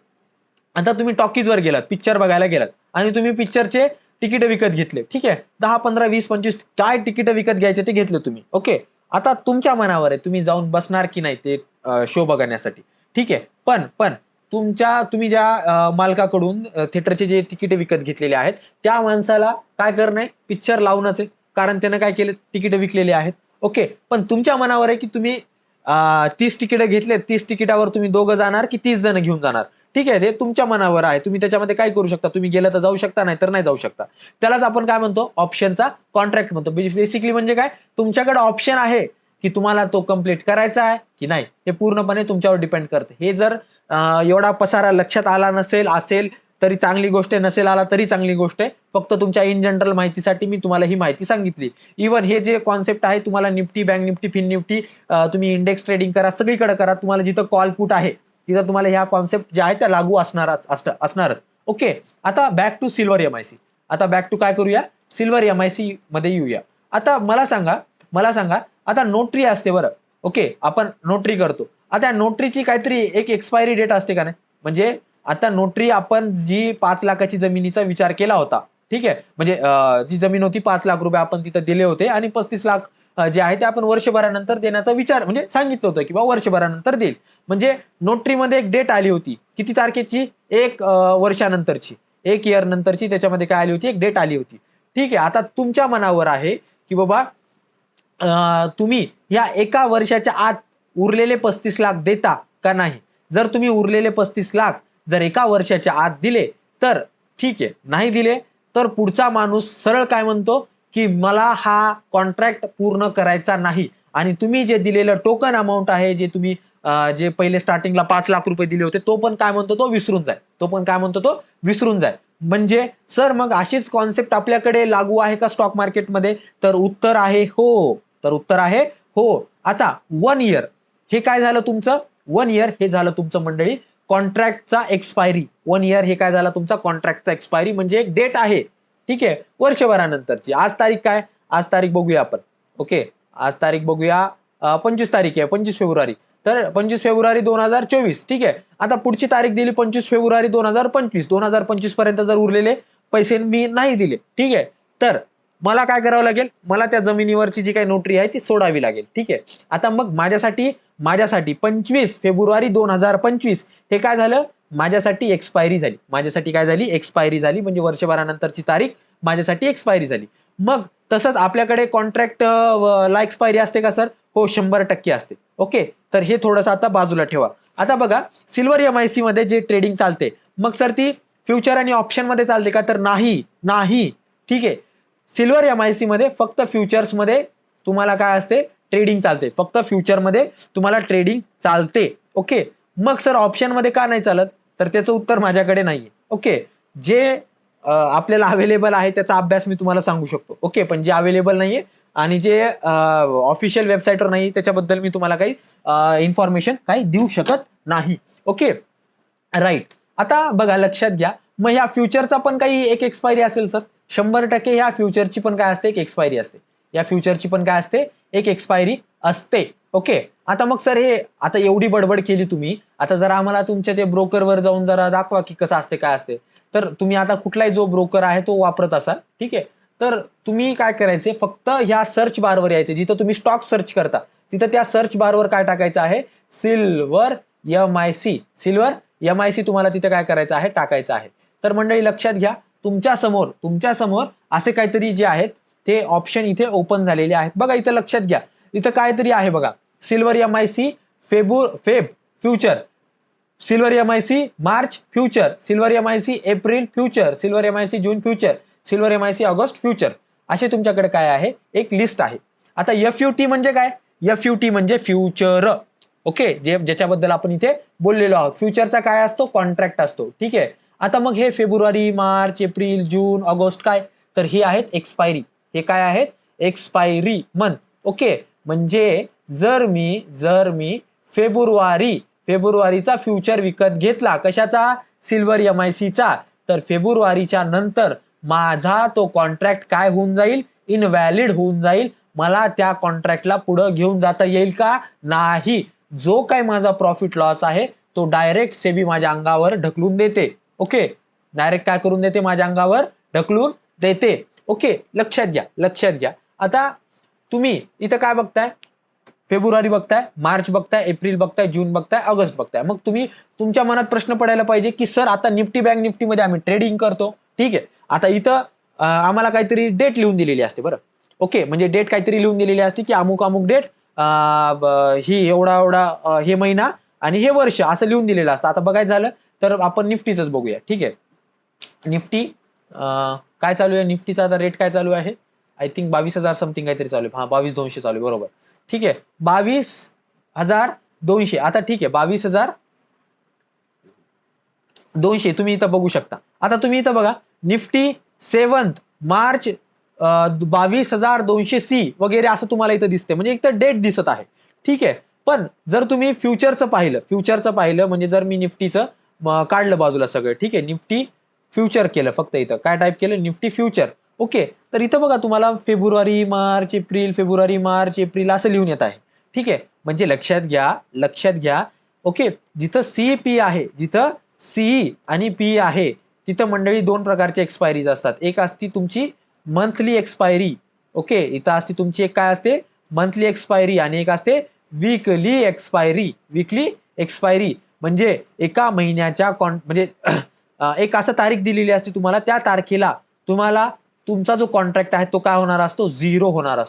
आता तुम्ही टॉकीजवर गेलात, पिक्चर बघायला गेलात आणि तुम्ही पिक्चरचे तिकीट विकत घेतले. ठीक आहे, 10, 15, 20, 25 काय तिकीट विकत घ्यायचे ते घेतले तुम्ही. ओके, आता तुमच्या मनावर आहे तुम्ही जाऊन बसणार की नाही ते शो बघण्यासाठी. ठीक आहे, पण तुम्ही ज्या मालकाकडून थिएटरचे जे तिकीट विकत घेतलेले आहेत त्या माणसाला काय करणं आहे, पिक्चर लावणंच आहे, कारण त्यानं काय केलं, तिकीट विकलेले आहेत. ओके, पण तुमच्या मनावर आहे की तुम्ही 30 तिकीट घेतलेत, 30 तिकिटावर तुम्ही दोघं जाणार की 30 जण घेऊन जाणार. ठीक आहे, ते तुमच्या मनावर आहे, तुम्ही त्याच्यामध्ये काय करू शकता, तुम्ही गेलं तर जाऊ शकता, नाही तर नाही जाऊ शकता. त्यालाच आपण काय म्हणतो, ऑप्शनचा कॉन्ट्रॅक्ट म्हणतो. बेसिकली म्हणजे काय, तुमच्याकडे ऑप्शन आहे की तुम्हाला तो कंप्लीट करायचा आहे की नाही, हे पूर्णपणे तुमच्यावर डिपेंड करते. हे जर एवढा पसारा लक्षात आला नसेल, असेल तरी चांगली गोष्ट आहे, नसेल आला तरी चांगली गोष्ट आहे. फक्त तुमच्या इन जनरल माहितीसाठी मी तुम्हाला ही माहिती सांगितली. इव्हन हे जे कॉन्सेप्ट आहे, तुम्हाला Nifty, bank Nifty, fin Nifty, तुम्ही इंडेक्स ट्रेडिंग करा, सगळीकडे करा, तुम्हाला जिथं कॉल पुट आहे तिथं तुम्हाला ह्या कॉन्सेप्ट ज्या आहेत त्या लागू असणारच. ओके, आता बॅक टू सिल्वर एमआयसी. आता बॅक टू काय करूया, सिल्वर एमआयसी मध्ये येऊया. आता मला सांगा, आता नोटरी असते बरं. ओके, आपण नोटरी करतो. आता नोटरीची काहीतरी एक एक्सपायरी डेट असते का नाही, म्हणजे आता नोटरी आपण जी 5 लाखाची जमिनीचा विचार केला होता. ठीक आहे, म्हणजे जी जमीन होती 5 लाख रुपये आपण तिथं दिले होते आणि 35 लाख जे आहे ते आपण वर्षभरानंतर देण्याचा विचार म्हणजे सांगितलं होतं किंवा वर्षभरानंतर देईल. म्हणजे नोटरीमध्ये एक डेट आली होती, किती तारखेची, एक वर्षानंतरची, 1 इयर नंतरची, त्याच्यामध्ये काय आली होती, एक डेट आली होती. ठीक आहे, आता तुमच्या मनावर आहे की बाबा तुम्ही या एका वर्षाच्या आत उरलेले 35 लाख देता का नाही. जर तुम्ही उरलेले 35 लाख जर एका वर्षाच्या आत दिले तर ठीक आहे, नाही दिले तर पुढचा माणूस सरळ काय म्हणतो की मला हा कॉन्ट्रॅक्ट पूर्ण करायचा नाही आणि तुम्ही जे दिलेलं टोकन अमाऊंट आहे, जे तुम्ही जे पहिले स्टार्टिंगला 5 लाख रुपये दिले होते, तो पण काय म्हणतो, तो विसरून जाय. तो पण काय म्हणतो, तो विसरून जाय. म्हणजे सर मग अशीच कॉन्सेप्ट आपल्याकडे लागू आहे का स्टॉक मार्केटमध्ये? तर उत्तर आहे हो. आता 1 इयर हे काय झालं तुमचं, 1 इयर हे झालं तुमचं मंडळी कॉन्ट्रॅक्टचा एक्सपायरी. 1 इयर हे काय झालं तुमचा कॉन्ट्रॅक्टचा एक्सपायरी, म्हणजे एक डेट आहे. ठीक आहे, वर्षभरानंतरची. आज तारीख काय, आज तारीख बघूया आपण. ओके, आज तारीख बघूया, 25 तारीख आहे, 25 फेब्रुवारी. तर 25 फेब्रुवारी 2024. ठीक आहे, आता पुढची तारीख दिली 25 फेब्रुवारी 2025. 2025 पर्यंत जर उरलेले पैसे मी नाही दिले, ठीक आहे, तर मला काय करावं लागेल, मला त्या जमिनीवरची जी काही नोटरी आहे ती सोडावी लागेल. ठीक आहे, आता मग माझ्यासाठी 25 फेब्रुवारी 2025 हे काय झालं, माझ्यासाठी एक्सपायरी झाली. माझ्यासाठी काय झाली, एक्सपायरी झाली, म्हणजे वर्षभरानंतरची तारीख माझ्यासाठी एक्सपायरी झाली. मग तसंच आपल्याकडे कॉन्ट्रॅक्ट ला एक्सपायरी असते का सर? हो, 100% असते. ओके, तर हे थोडंसं आता बाजूला ठेवा. आता बघा, सिल्वर एमआयसी मध्ये जे ट्रेडिंग चालते, मग सर ती फ्युचर आणि ऑप्शन मध्ये चालते का? तर नाही. ठीक आहे, सिल्वर एमआयसी मध्ये फक्त फ्युचर्स मध्ये तुम्हाला काय असते, ट्रेडिंग चालते. फक्त फ्युचर मध्ये तुम्हाला ट्रेडिंग चालते. ओके, मग सर ऑप्शन मध्ये का नाही चालत? तर त्याचं उत्तर माझ्याकडे नाहीये. ओके, जे आपल्याला अवेलेबल आहे त्याचा अभ्यास मी तुम्हाला सांगू शकतो. ओके, पण जे अवेलेबल नाहीये आणि जे ऑफिशियल वेबसाईटवर नाही त्याच्याबद्दल मी तुम्हाला काही इन्फॉर्मेशन काही देऊ शकत नाही. Okay, right. आता बघा, लक्षात घ्या, मग ह्या फ्युचरचा पण काही एक एक्सपायरी असेल सर. 100% ह्या फ्युचरची पण काय असते, एक एक्सपायरी असते. या फ्युचरची पण काय असते, एक एक्सपायरी असते. ओके, आता मग सर हे आता एवढी बडबड केली तुम्ही, आता जरा आम्हाला तुमच्या ते ब्रोकरवर जाऊन जरा दाखवा की कसं असते काय असते. तर तुम्ही आता कुठलाही जो ब्रोकर आहे तो वापरत असाल, ठीक आहे, तर तुम्ही काय करायचे, फक्त ह्या सर्च बारवर यायचे, जिथं तुम्ही स्टॉक सर्च करता तिथं त्या सर्च बारवर काय टाकायचं आहे, सिल्वर MIC, सिल्वर MIC तुम्हाला तिथे काय करायचं आहे, टाकायचं आहे. तर मंडळी लक्षात घ्या, तुमच्या समोर असे काहीतरी जे आहेत ते ऑप्शन इथे ओपन झालेले आहेत. बघा इथे लक्षात घ्या, इथं काहीतरी आहे बघा, silver MIC Feb future, silver MIC March future, silver MIC April future, silver MIC June future, silver MIC August future, असे तुमच्याकडे काय आहे, एक लिस्ट आहे. आता FUT म्हणजे काय, FUT म्हणजे फ्युचर. ओके, ज्याच्याबद्दल आपण इथे बोललेलो आहोत, फ्युचरचा काय असतो, कॉन्ट्रॅक्ट असतो. ठीक आहे, आता मग हे फेब्रुवारी, मार्च, एप्रिल, जून, ऑगस्ट काय, तर हे आहेत एक्सपायरी. हे काय आहेत, एक्सपायरी मंथ. ओके, म्हणजे जर मी फेब्रुवारीचा फ्युचर विकत घेतला, कशाचा, सिल्वर MIC चा, तर फेब्रुवारीच्या नंतर माझा तो कॉन्ट्रॅक्ट काय होऊन जाईल, इनव्हॅलिड होऊन जाईल. मला त्या कॉन्ट्रॅक्टला पुढे घेऊन जाता येईल का, नाही. जो काय माझा प्रॉफिट लॉस आहे तो डायरेक्ट सेबी माझ्या अंगावर ढकलून देते. ओके, डायरेक्ट काय करून देते, माझ्या अंगावर ढकलून देते. ओके, लक्षात घ्या. आता तुम्ही इथं काय बघताय, फेब्रुवारी बघताय, मार्च बघताय, एप्रिल बघताय, जून बघताय, ऑगस्ट बघताय. मग तुम्ही तुमच्या मनात प्रश्न पडायला पाहिजे की सर आता निफ्टी बँक निफ्टीमध्ये आम्ही ट्रेडिंग करतो, ठीक आहे, आता इथं आम्हाला काहीतरी डेट लिहून दिलेली असते बरं. ओके, म्हणजे डेट काहीतरी लिहून दिलेली असते की अमुक डेट, ही एवढा हे महिना आणि हे वर्ष असं लिहून दिलेलं असतं. आता बघायचं झालं तर आपण निफ्टीच बघूया. ठीक आहे, निफ्टी काय चालू आहे, निफ्टीचा आता रेट काय चालू आहे, आय थिंक 22,000 समथिंग काहीतरी चालू आहे. हा, 22,200 चालू आहे, बरोबर. ठीक आहे, 22,200. आता ठीक आहे, 22,200 तुम्ही इथं बघू शकता. आता तुम्ही इथं बघा, निफ्टी 7 मार्च 22,200C वगैरे असं तुम्हाला इथं दिसते, म्हणजे एक तर डेट दिसत आहे. ठीक आहे, पण जर तुम्ही फ्युचरचं पाहिलं म्हणजे जर मी निफ्टीचं काढलं बाजूला सगळं, ठीक आहे, निफ्टी फ्युचर केलं, फक्त इथं काय टाईप केलं, निफ्टी फ्युचर. ओके, तर इथं बघा तुम्हाला फेब्रुवारी मार्च एप्रिल असं लिहून येत आहे. ठीक आहे, म्हणजे लक्षात घ्या. ओके, जिथं CP आहे, जिथं CE आणि PE आहे, तिथं मंडळी दोन प्रकारचे एक्सपायरीज असतात. एक असती तुमची मंथली एक्सपायरी. ओके, इथं असते तुमची एक काय असते, मंथली एक्सपायरी, आणि एक असते वीकली एक्सपायरी. म्हणजे एका महिन्याच्या म्हणजे एक असं तारीख दिलेली असते तुम्हाला, त्या तारखेला तुम्हाला तुमचा जो कॉन्ट्रॅक्ट आहे तो काय होणार असतो, झिरो होणार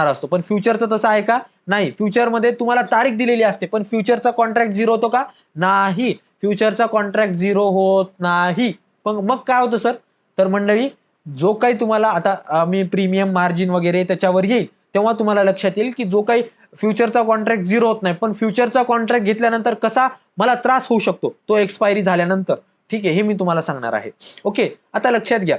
असतो. पण फ्युचरचं तसं आहे का, नाही. फ्युचरमध्ये तुम्हाला तारीख दिलेली असते, पण फ्युचरचा कॉन्ट्रॅक्ट झिरो होतो का, नाही. फ्युचरचा कॉन्ट्रॅक्ट झिरो होत नाही. पण मग काय होतं सर, तर मंडळी जो काही तुम्हाला आता मी प्रीमियम मार्जिन वगैरे त्याच्यावर येईल तेव्हा तुम्हाला लक्षात येईल की जो काही फ्युचरचा कॉन्ट्रॅक्ट झिरो होत नाही, पण फ्युचरचा कॉन्ट्रॅक्ट घेतल्यानंतर कसा मला त्रास होऊ शकतो तो एक्सपायरी झाल्यानंतर. ठीक आहे, हे मी तुम्हाला सांगणार आहे. ओके, आता लक्षात घ्या.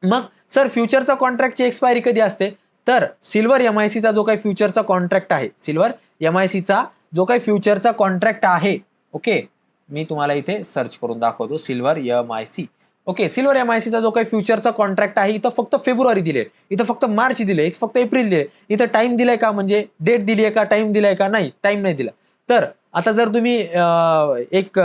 मग सर फ्युचरचा कॉन्ट्रॅक्टची एक्सपायरी कधी असते, तर सिल्वर MICचा जो काही फ्युचरचा कॉन्ट्रॅक्ट आहे, सिल्वर MICचा जो काही फ्युचरचा कॉन्ट्रॅक्ट आहे, ओके, मी तुम्हाला इथे सर्च करून दाखवतो, सिल्वर MIC. ओके, सिल्वर MICचा जो काही फ्युचरचा कॉन्ट्रॅक्ट आहे, इथं फक्त फेब्रुवारी दिले, इथं फक्त मार्च दिले, इथं फक्त एप्रिल दिले. इथं टाइम दिलाय का, म्हणजे डेट दिली आहे का, टाइम दिलाय का, नाही, टाइम नाही दिला. तर आता जर तुम्ही एक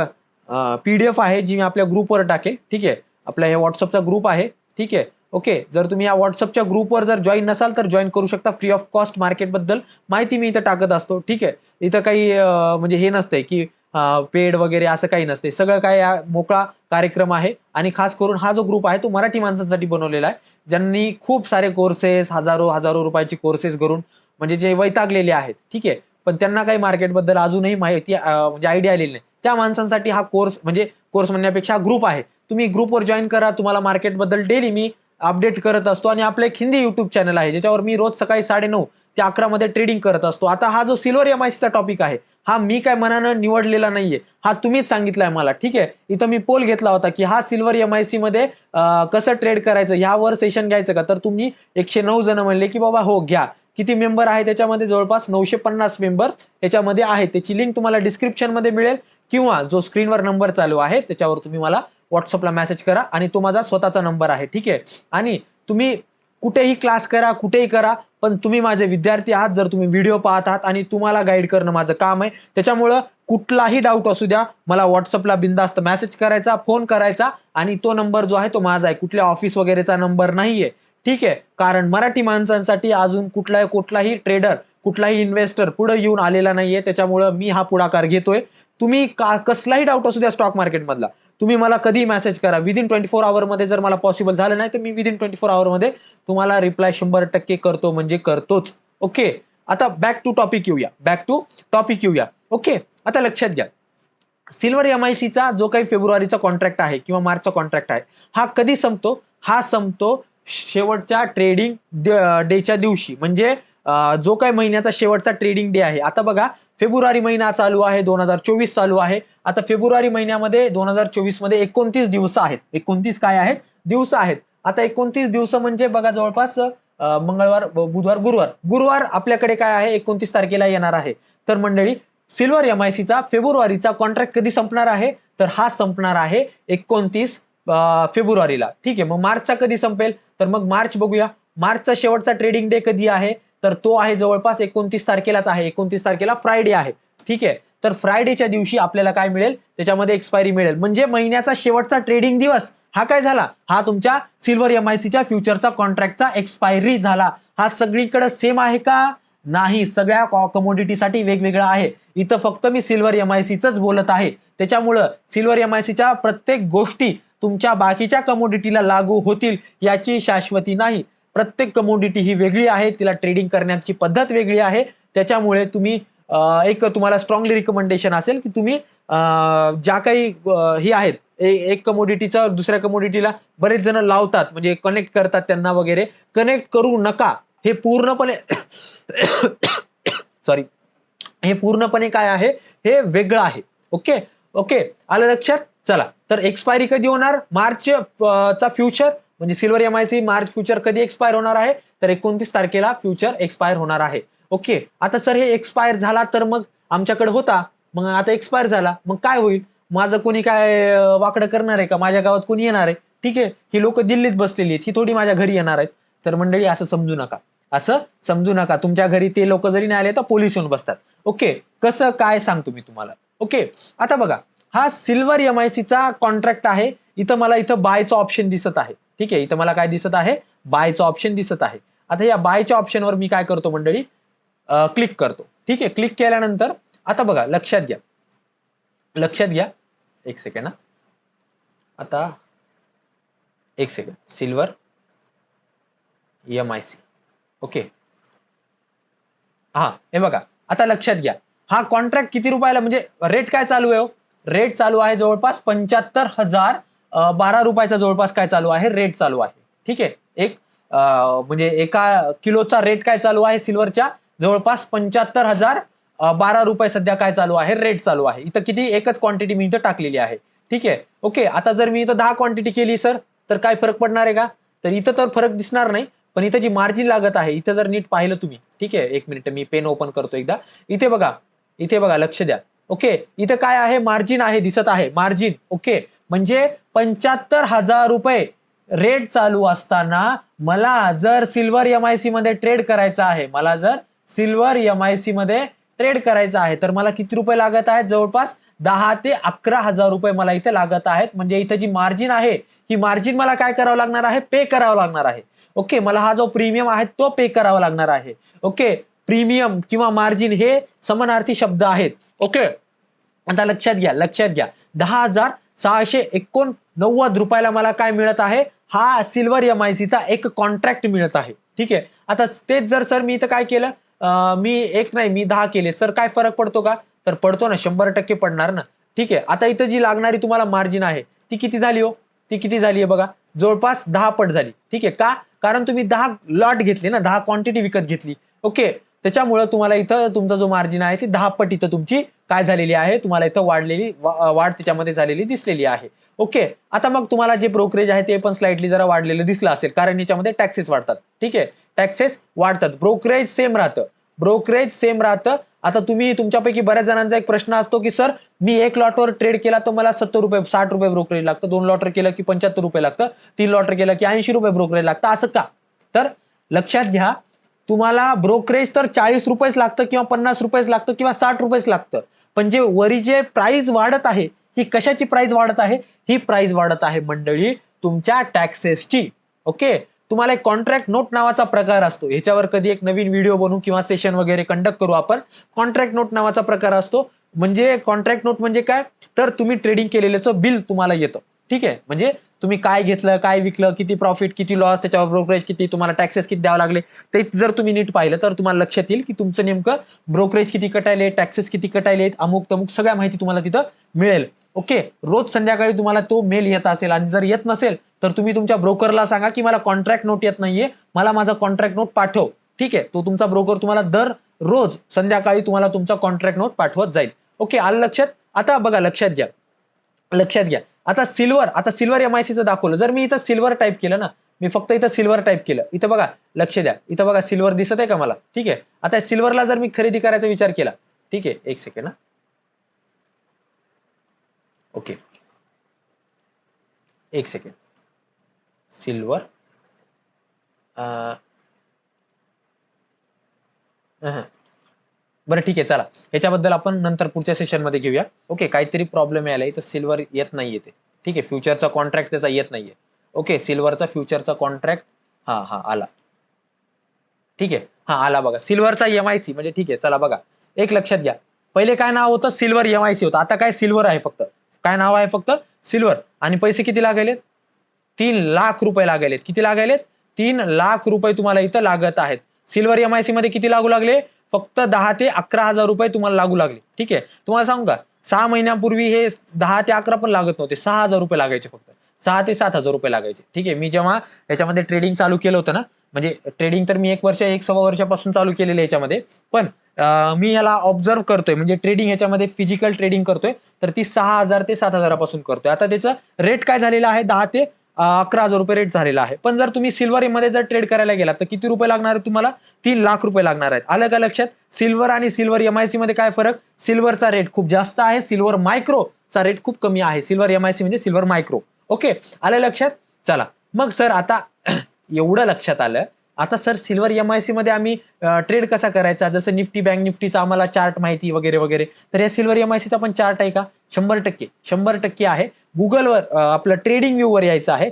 PDF आहे जी मी आपल्या ग्रुपवर टाकेल, ठीक आहे, आपला हे व्हॉट्सअपचा ग्रुप आहे. ठीक आहे, ओके, जर तुम्ही या व्हॉट्सअपच्या ग्रुपवर जर जॉईन नसाल तर जॉईन करू शकता. फ्री ऑफ कॉस्ट मार्केटबद्दल माहिती मी इथं टाकत असतो. ठीक आहे, इथं काही म्हणजे हे नसतंय की पेड वगैरे असं काही नसते, सगळं काय मोकळा कार्यक्रम आहे. आणि खास करून हा जो ग्रुप आहे तो मराठी माणसांसाठी बनवलेला आहे, ज्यांनी खूप सारे कोर्सेस, हजारो रुपयाची कोर्सेस करून म्हणजे जे वैतागलेले आहेत. ठीक आहे, पण त्यांना काही मार्केटबद्दल अजूनही माहिती म्हणजे आयडिया आलेली नाही, त्या माणसांसाठी हा कोर्स म्हणण्यापेक्षा ग्रुप आहे. तुम्ही ग्रुपवर जॉईन करा, तुम्हाला मार्केटबद्दल डेली मी अपडेट करत असतो. आणि आपलं एक हिंदी युट्यूब चॅनल आहे ज्याच्यावर मी रोज सकाळी 9:30 ते 11 मध्ये ट्रेडिंग करत असतो. आता हा जो सिल्वर MICचा टॉपिक आहे, हा मी काय मनानं निवडलेला नाहीये, हा तुम्हीच सांगितलाय मला. ठीक आहे, इथं मी पोल घेतला होता की हा सिल्वर MIC मध्ये कसं ट्रेड करायचं, ह्यावर सेशन घ्यायचं का, तर तुम्ही 109 जण म्हणले की बाबा हो घ्या. किती मेंबर आहे त्याच्यामध्ये, जवळपास 950 मेंबर त्याच्यामध्ये आहेत. त्याची लिंक तुम्हाला डिस्क्रिप्शन मध्ये मिळेल, किंवा जो स्क्रीनवर नंबर चालू आहे त्याच्यावर तुम्ही मला व्हॉट्सअपला मेसेज करा, आणि तो माझा स्वतःचा नंबर आहे. ठीक आहे, आणि तुम्ही कुठेही क्लास करा, कुठेही करा, पण तुम्ही माझे विद्यार्थी आहात. जर तुम्ही व्हिडिओ पाहत आहात आणि तुम्हाला गाईड करणं माझं काम आहे, त्याच्यामुळं कुठलाही डाऊट असू द्या, मला व्हॉट्सअपला बिंदास्त मेसेज करायचा, फोन करायचा आणि तो नंबर जो आहे तो माझा आहे. कुठल्या ऑफिस वगैरेचा नंबर नाहीये. ठीक आहे. कारण मराठी माणसांसाठी अजून कुठलाही ट्रेडर, कुठलाही इन्व्हेस्टर पुढे येऊन आलेला नाहीये. त्याच्यामुळं मी हा पुढाकार घेतोय. तुम्ही कसलाही डाऊट असू द्या स्टॉक मार्केटमधला, तुम्ही मला कधी मेसेज करा. विदिन 24 आवर मध्ये जर मला पॉसिबल झालं नाही तर मी विदिन 24 आवर मध्ये तुम्हाला रिप्लाय 100% करतो, म्हणजे करतोच. ओके. आता बॅक टू टॉपिक येऊया. ओके. आता लक्षात घ्या, सिल्वर एमआयसीचा जो काही फेब्रुवारीचा कॉन्ट्रॅक्ट आहे किंवा मार्चचा कॉन्ट्रॅक्ट आहे, हा कधी संपतो? हा संपतो शेवटच्या ट्रेडिंग डेच्या दिवशी, म्हणजे जो काही महिन्याचा शेवटचा ट्रेडिंग डे आहे. आता बघा, फेब्रुवारी महिना चालू आहे, 2024 चालू आहे. आता फेब्रुवारी महिन्यामध्ये 2024 मध्ये 29 दिवस आहेत. 29 काय आहेत? दिवस आहेत. आता 29 दिवस म्हणजे बघा, जवळपास मंगळवार, बुधवार, गुरुवार आपल्याकडे काय आहे, 29 तारखेला येणार आहे. तर मंडळी, सिल्वर एमआयसीचा फेब्रुवारीचा कॉन्ट्रॅक्ट कधी संपणार आहे? तर हा संपणार आहे 29 फेब्रुवारीला. ठीक आहे. मग मार्चचा कधी संपेल? तर मग मार्च बघूया. मार्चचा शेवटचा ट्रेडिंग डे कधी आहे? तर तो आहे जवळपास 29 तारखेलाच आहे. 29 तारखेला फ्रायडे आहे. ठीक आहे. तर फ्रायडेच्या दिवशी आपल्याला काय मिळेल? त्याच्यामध्ये एक्सपायरी मिळेल. म्हणजे महिन्याचा शेवटचा ट्रेडिंग दिवस हा काय झाला? हा तुमच्या सिल्वर एमआयसीच्या फ्युचरचा कॉन्ट्रॅक्टचा एक्सपायरी झाला. हा सगळीकडे सेम आहे का? नाही, सगळ्या कमोडिटीसाठी वेगवेगळा आहे. इथं फक्त मी सिल्वर एमआयसीच बोलत आहे. त्याच्यामुळं सिल्वर एमआयसीच्या प्रत्येक गोष्टी तुमच्या बाकीच्या कमोडिटीला लागू होतील याची शाश्वती नाही. प्रत्येक कमोडिटी ही वेगळी आहे, तिला ट्रेडिंग करण्याची पद्धत वेगळी आहे. त्याच्यामुळे तुम्ही एक तुम्हाला स्ट्रॉंगली रिकमेंडेशन असेल की तुम्ही ज्या काही ही आहेत, एक कमोडिटीचा दुसऱ्या कमोडिटीला बरेच जण लावतात, म्हणजे कनेक्ट करतात त्यांना वगैरे, कनेक्ट करू नका. हे पूर्णपणे सॉरी, हे पूर्णपणे काय आहे? हे वेगळं आहे. ओके. ओके, आलं लक्षात? चला, तर एक्सपायरी कधी होणार? मार्च चा फ्युचर म्हणजे सिल्वर एमआयसी मार्च फ्युचर कधी एक्सपायर होणार आहे? तर 29 तारखेला फ्युचर एक्सपायर होणार आहे. ओके. आता सर हे एक्सपायर झाला तर मग आमच्याकडे होता, मग आता एक्सपायर झाला, मग काय होईल? माझं कोणी काय वाकडं करणार आहे का? माझ्या गावात कोणी येणार आहे? ठीक आहे. ही लोक दिल्लीत बसलेली आहेत, ही थोडी माझ्या घरी येणार आहेत. तर मंडळी, असं समजू नका, असं समजू नका. तुमच्या घरी ते लोक जरी नाही आले तर पोलीस येऊन बसतात. ओके. कसं काय सांगतो मी तुम्हाला. ओके. आता बघा, हा सिल्वर एमआयसीचा कॉन्ट्रॅक्ट आहे. इथं बायचं ऑप्शन दिसत आहे. ठीक आहे. इथं मला काय दिसत आहे? बायचं ऑप्शन दिसत आहे. आता या बायच्या ऑप्शनवर मी काय करतो मंडळी? क्लिक करतो. ठीक आहे. क्लिक केल्यानंतर आता बघा, लक्षात घ्या, एक सेकंड. आता एक सेकंड, सिल्वर एमआयसी. ओके. हा, हे बघा, आता लक्षात घ्या, हा कॉन्ट्रॅक्ट किती रुपयाला, म्हणजे रेट काय चालू आहे? रेट चालू आहे जवळपास 75,012 रुपयाचा जवळपास काय चालू आहे? रेट चालू आहे. ठीक आहे. म्हणजे एका किलोचा रेट काय चालू आहे सिल्वरच्या? जवळपास 75,012 रुपये सध्या काय चालू आहे? रेट चालू आहे. इथं किती? एकच क्वांटिटी मी इथं टाकलेली आहे. ठीक आहे. ओके. आता जर मी इथं 10 क्वांटिटी केली सर, तर काय फरक पडणार आहे का? तर इथं तर फरक दिसणार नाही, पण इथं जी मार्जिन लागत आहे, इथं जर नीट पाहिलं तुम्ही, ठीक आहे, एक मिनिट मी पेन ओपन करतो एकदा. इथे बघा, लक्ष द्या. ओके. इथं काय आहे? मार्जिन आहे, दिसत आहे मार्जिन. ओके. म्हणजे 75,000 रुपये रेट चालू असताना मला जर सिल्वर एमआयसी मध्ये ट्रेड करायचा आहे, तर मला किती रुपये लागत आहेत? जवळपास 10 ते 11,000 रुपये मला इथे लागत आहेत. म्हणजे इथे जी मार्जिन आहे, ही मार्जिन मला काय करावं लागणार आहे? पे करावं लागणार आहे. ओके. मला हा जो प्रीमियम आहे तो पे करावा लागणार आहे. ओके. प्रीमियम किंवा मार्जिन हे समानार्थी शब्द आहेत. ओके. आता लक्षात घ्या, 10,689 रुपयाला मला काय मिळत आहे? हा सिल्वर एमआयसीचा एक कॉन्ट्रॅक्ट मिळत आहे. ठीक आहे. आता तेच जर सर मी इथं काय केलं, मी एक नाही मी 10 केले, सर काय फरक पडतो का? तर पडतो ना, 100% पडणार ना. ठीक आहे. आता इथं जी लागणारी तुम्हाला मार्जिन आहे ती किती झाली हो? ती किती झाली आहे बघा, जवळपास 10 पट झाली. ठीक आहे. का? कारण तुम्ही 10 लॉट घेतले ना, 10 क्वांटिटी विकत घेतली. ओके. त्याच्यामुळे तुम्हाला इथं तुमचा जो मार्जिन आहे ती 10 पट इथं तुमची काय झालेली आहे? तुम्हाला इथं वाढ त्याच्यामध्ये झालेली दिसलेली आहे. ओके. आता मग तुम्हाला जे ब्रोकरेज आहे ते पण स्लाइटली जरा वाढलेलं दिसलं असेल, कारण याच्यामध्ये टॅक्सेस वाढतात. ठीक आहे. टॅक्सेस वाढतात, ब्रोकरेज सेम राहतं. आता तुम्ही तुमच्यापैकी बऱ्याच जणांचा एक प्रश्न असतो की सर, मी एक लॉटवर ट्रेड केला तर मला 70 रुपये 60 रुपये ब्रोकरेज लागतं, 2 लॉटर केलं की 75 रुपये लागतं, 3 लॉटर केलं की 80 रुपये ब्रोकरेज लागतं, असं का? तर लक्षात घ्या, तुम्हाला ब्रोकरेज तर 40 रुपयेच लागतं किंवा 50 रुपयेच लागतं किंवा 60 रुपयेच लागतं, पण जे प्राइस वाढत आहे ही कशाची प्राइस वाढत आहे? ही प्राइस वाढत आहे मंडळी तुमच्या टॅक्सेसची. ओके, तुम्हाला एक कॉन्ट्रॅक्ट नोट नावाचा प्रकार असतो, ह्याच्यावर कधी एक नवीन व्हिडिओ बनवू किंवा सेशन वगैरे कंडक्ट करू आपण. कॉन्ट्रॅक्ट नोट नावाचा प्रकार असतो. म्हणजे कॉन्ट्रॅक्ट नोट म्हणजे काय, तर तुम्ही ट्रेडिंग केलेल्याचं बिल तुम्हाला येतं. ठीक आहे, म्हणजे तुम्ही काय घेतलं, काय विकलं, किती प्रॉफिट, किती लॉस, त्याच्यावर ब्रोकरेज किती, तुम्हाला टॅक्सेस किती द्यावं लागले, ते जर तुम्ही नीट पाहिलं तर तुम्हाला लक्षात येईल की तुमचं नेमकं ब्रोकरेज किती कटायले, टॅक्सेस किती कटायले, अमुक तमुक सगळ्या माहिती तुम्हाला तिथं मिळेल. ओके, रोज संध्याकाळी तुम्हाला तो मेल येत असेल, आणि जर येत नसेल तर तुम्ही तुमच्या ब्रोकरला सांगा की मला कॉन्ट्रॅक्ट नोट येत नाहीये, मला माझा कॉन्ट्रॅक्ट नोट पाठव. ठीक आहे, तो तुमचा ब्रोकर तुम्हाला दररोज संध्याकाळी तुम्हाला तुमचा कॉन्ट्रॅक्ट नोट पाठवत जाईल. ओके, आलं लक्षात? आता बघा, लक्षात घ्या आता सिल्वर एमआयसीचं दाखवलं. जर मी इथं सिल्वर टाईप केलं ना, मी फक्त इथं सिल्वर टाईप केलं, इथं बघा, लक्ष द्या, इथं बघा सिल्वर दिसत आहे का मला? ठीक आहे, आता सिल्वरला जर मी खरेदी करायचा विचार केला, ठीक आहे, एक सेकंड. ओके, एक सेकंड. सिल्वर बरं, ठीक आहे, चला याच्याबद्दल आपण नंतर पुढच्या सेशन मध्ये घेऊया. ओके, काहीतरी प्रॉब्लेम यायला, तर सिल्वर येत नाहीये ते. ठीक आहे, फ्युचरचा कॉन्ट्रॅक्ट त्याचा येत नाहीये. ओके, सिल्वरचा फ्युचरचा कॉन्ट्रॅक्ट हा आला. ठीक आहे, आला बघा, सिल्वरचा एमआयसी म्हणजे. ठीक आहे, चला बघा, एक लक्षात घ्या, पहिले काय नाव होतं, सिल्वर एमआयसी होतं, आता काय सिल्वर आहे फक्त. काय नाव आहे? फक्त सिल्वर. आणि पैसे किती लागायलेत? 3 लाख रुपये लागायलेत. किती लागायलेत? 3 लाख रुपये तुम्हाला इथं लागत आहेत. सिल्वर एमआयसी मध्ये किती लागू लागले? फक्त 10 ते 11 हजार रुपये तुम्हाला लागू लागले. ठीक आहे, तुम्हाला सांगू का, 6 महिन्यापूर्वी हे 10 ते 11 पण लागत नव्हते, 6 हजार रुपये लागायचे, फक्त 6 ते 7 हजार रुपये लागायचे. ठीक आहे, मी जेव्हा याच्यामध्ये ट्रेडिंग चालू केलं होतं ना, म्हणजे ट्रेडिंग तर मी 1-1.25 वर्षापासून चालू केलेलं याच्यामध्ये, पण मी याला ऑब्झर्व करतोय, म्हणजे ट्रेडिंग याच्यामध्ये फिजिकल ट्रेडिंग करतोय, तर ती 6 हजार ते 7 हजारापासून करतोय. आता त्याचं रेट काय झालेला आहे? 10 ते 11 हजार रुपये रेट झालेला आहे. पण जर तुम्ही सिल्वर मध्ये जर ट्रेड करायला गेलात तर किती रुपये लागणार आहे तुम्हाला? 3 लाख रुपये लागणार आहेत. आलं का लक्षात? सिल्वर आणि सिल्वर एमआयसी मध्ये काय फरक? सिल्वरचा रेट खूप जास्त आहे, सिल्वर मायक्रोचा रेट खूप कमी आहे. सिल्वर एमआयसी म्हणजे सिल्वर मायक्रो. ओके, आलं लक्षात? चला मग सर, आता एवढं लक्षात आलं. आता सर, सिल्वर एमआयसी मध्ये आम्ही ट्रेड कसा करायचा? जसं निफ्टी, बँक निफ्टीचा आम्हाला चार्ट माहिती वगैरे वगैरे, तर या सिल्वर एमआयसीचा पण चार्ट आहे का? 100% आहे. गुगलवर आपलं ट्रेडिंग व्ह्यू वर यायचं आहे.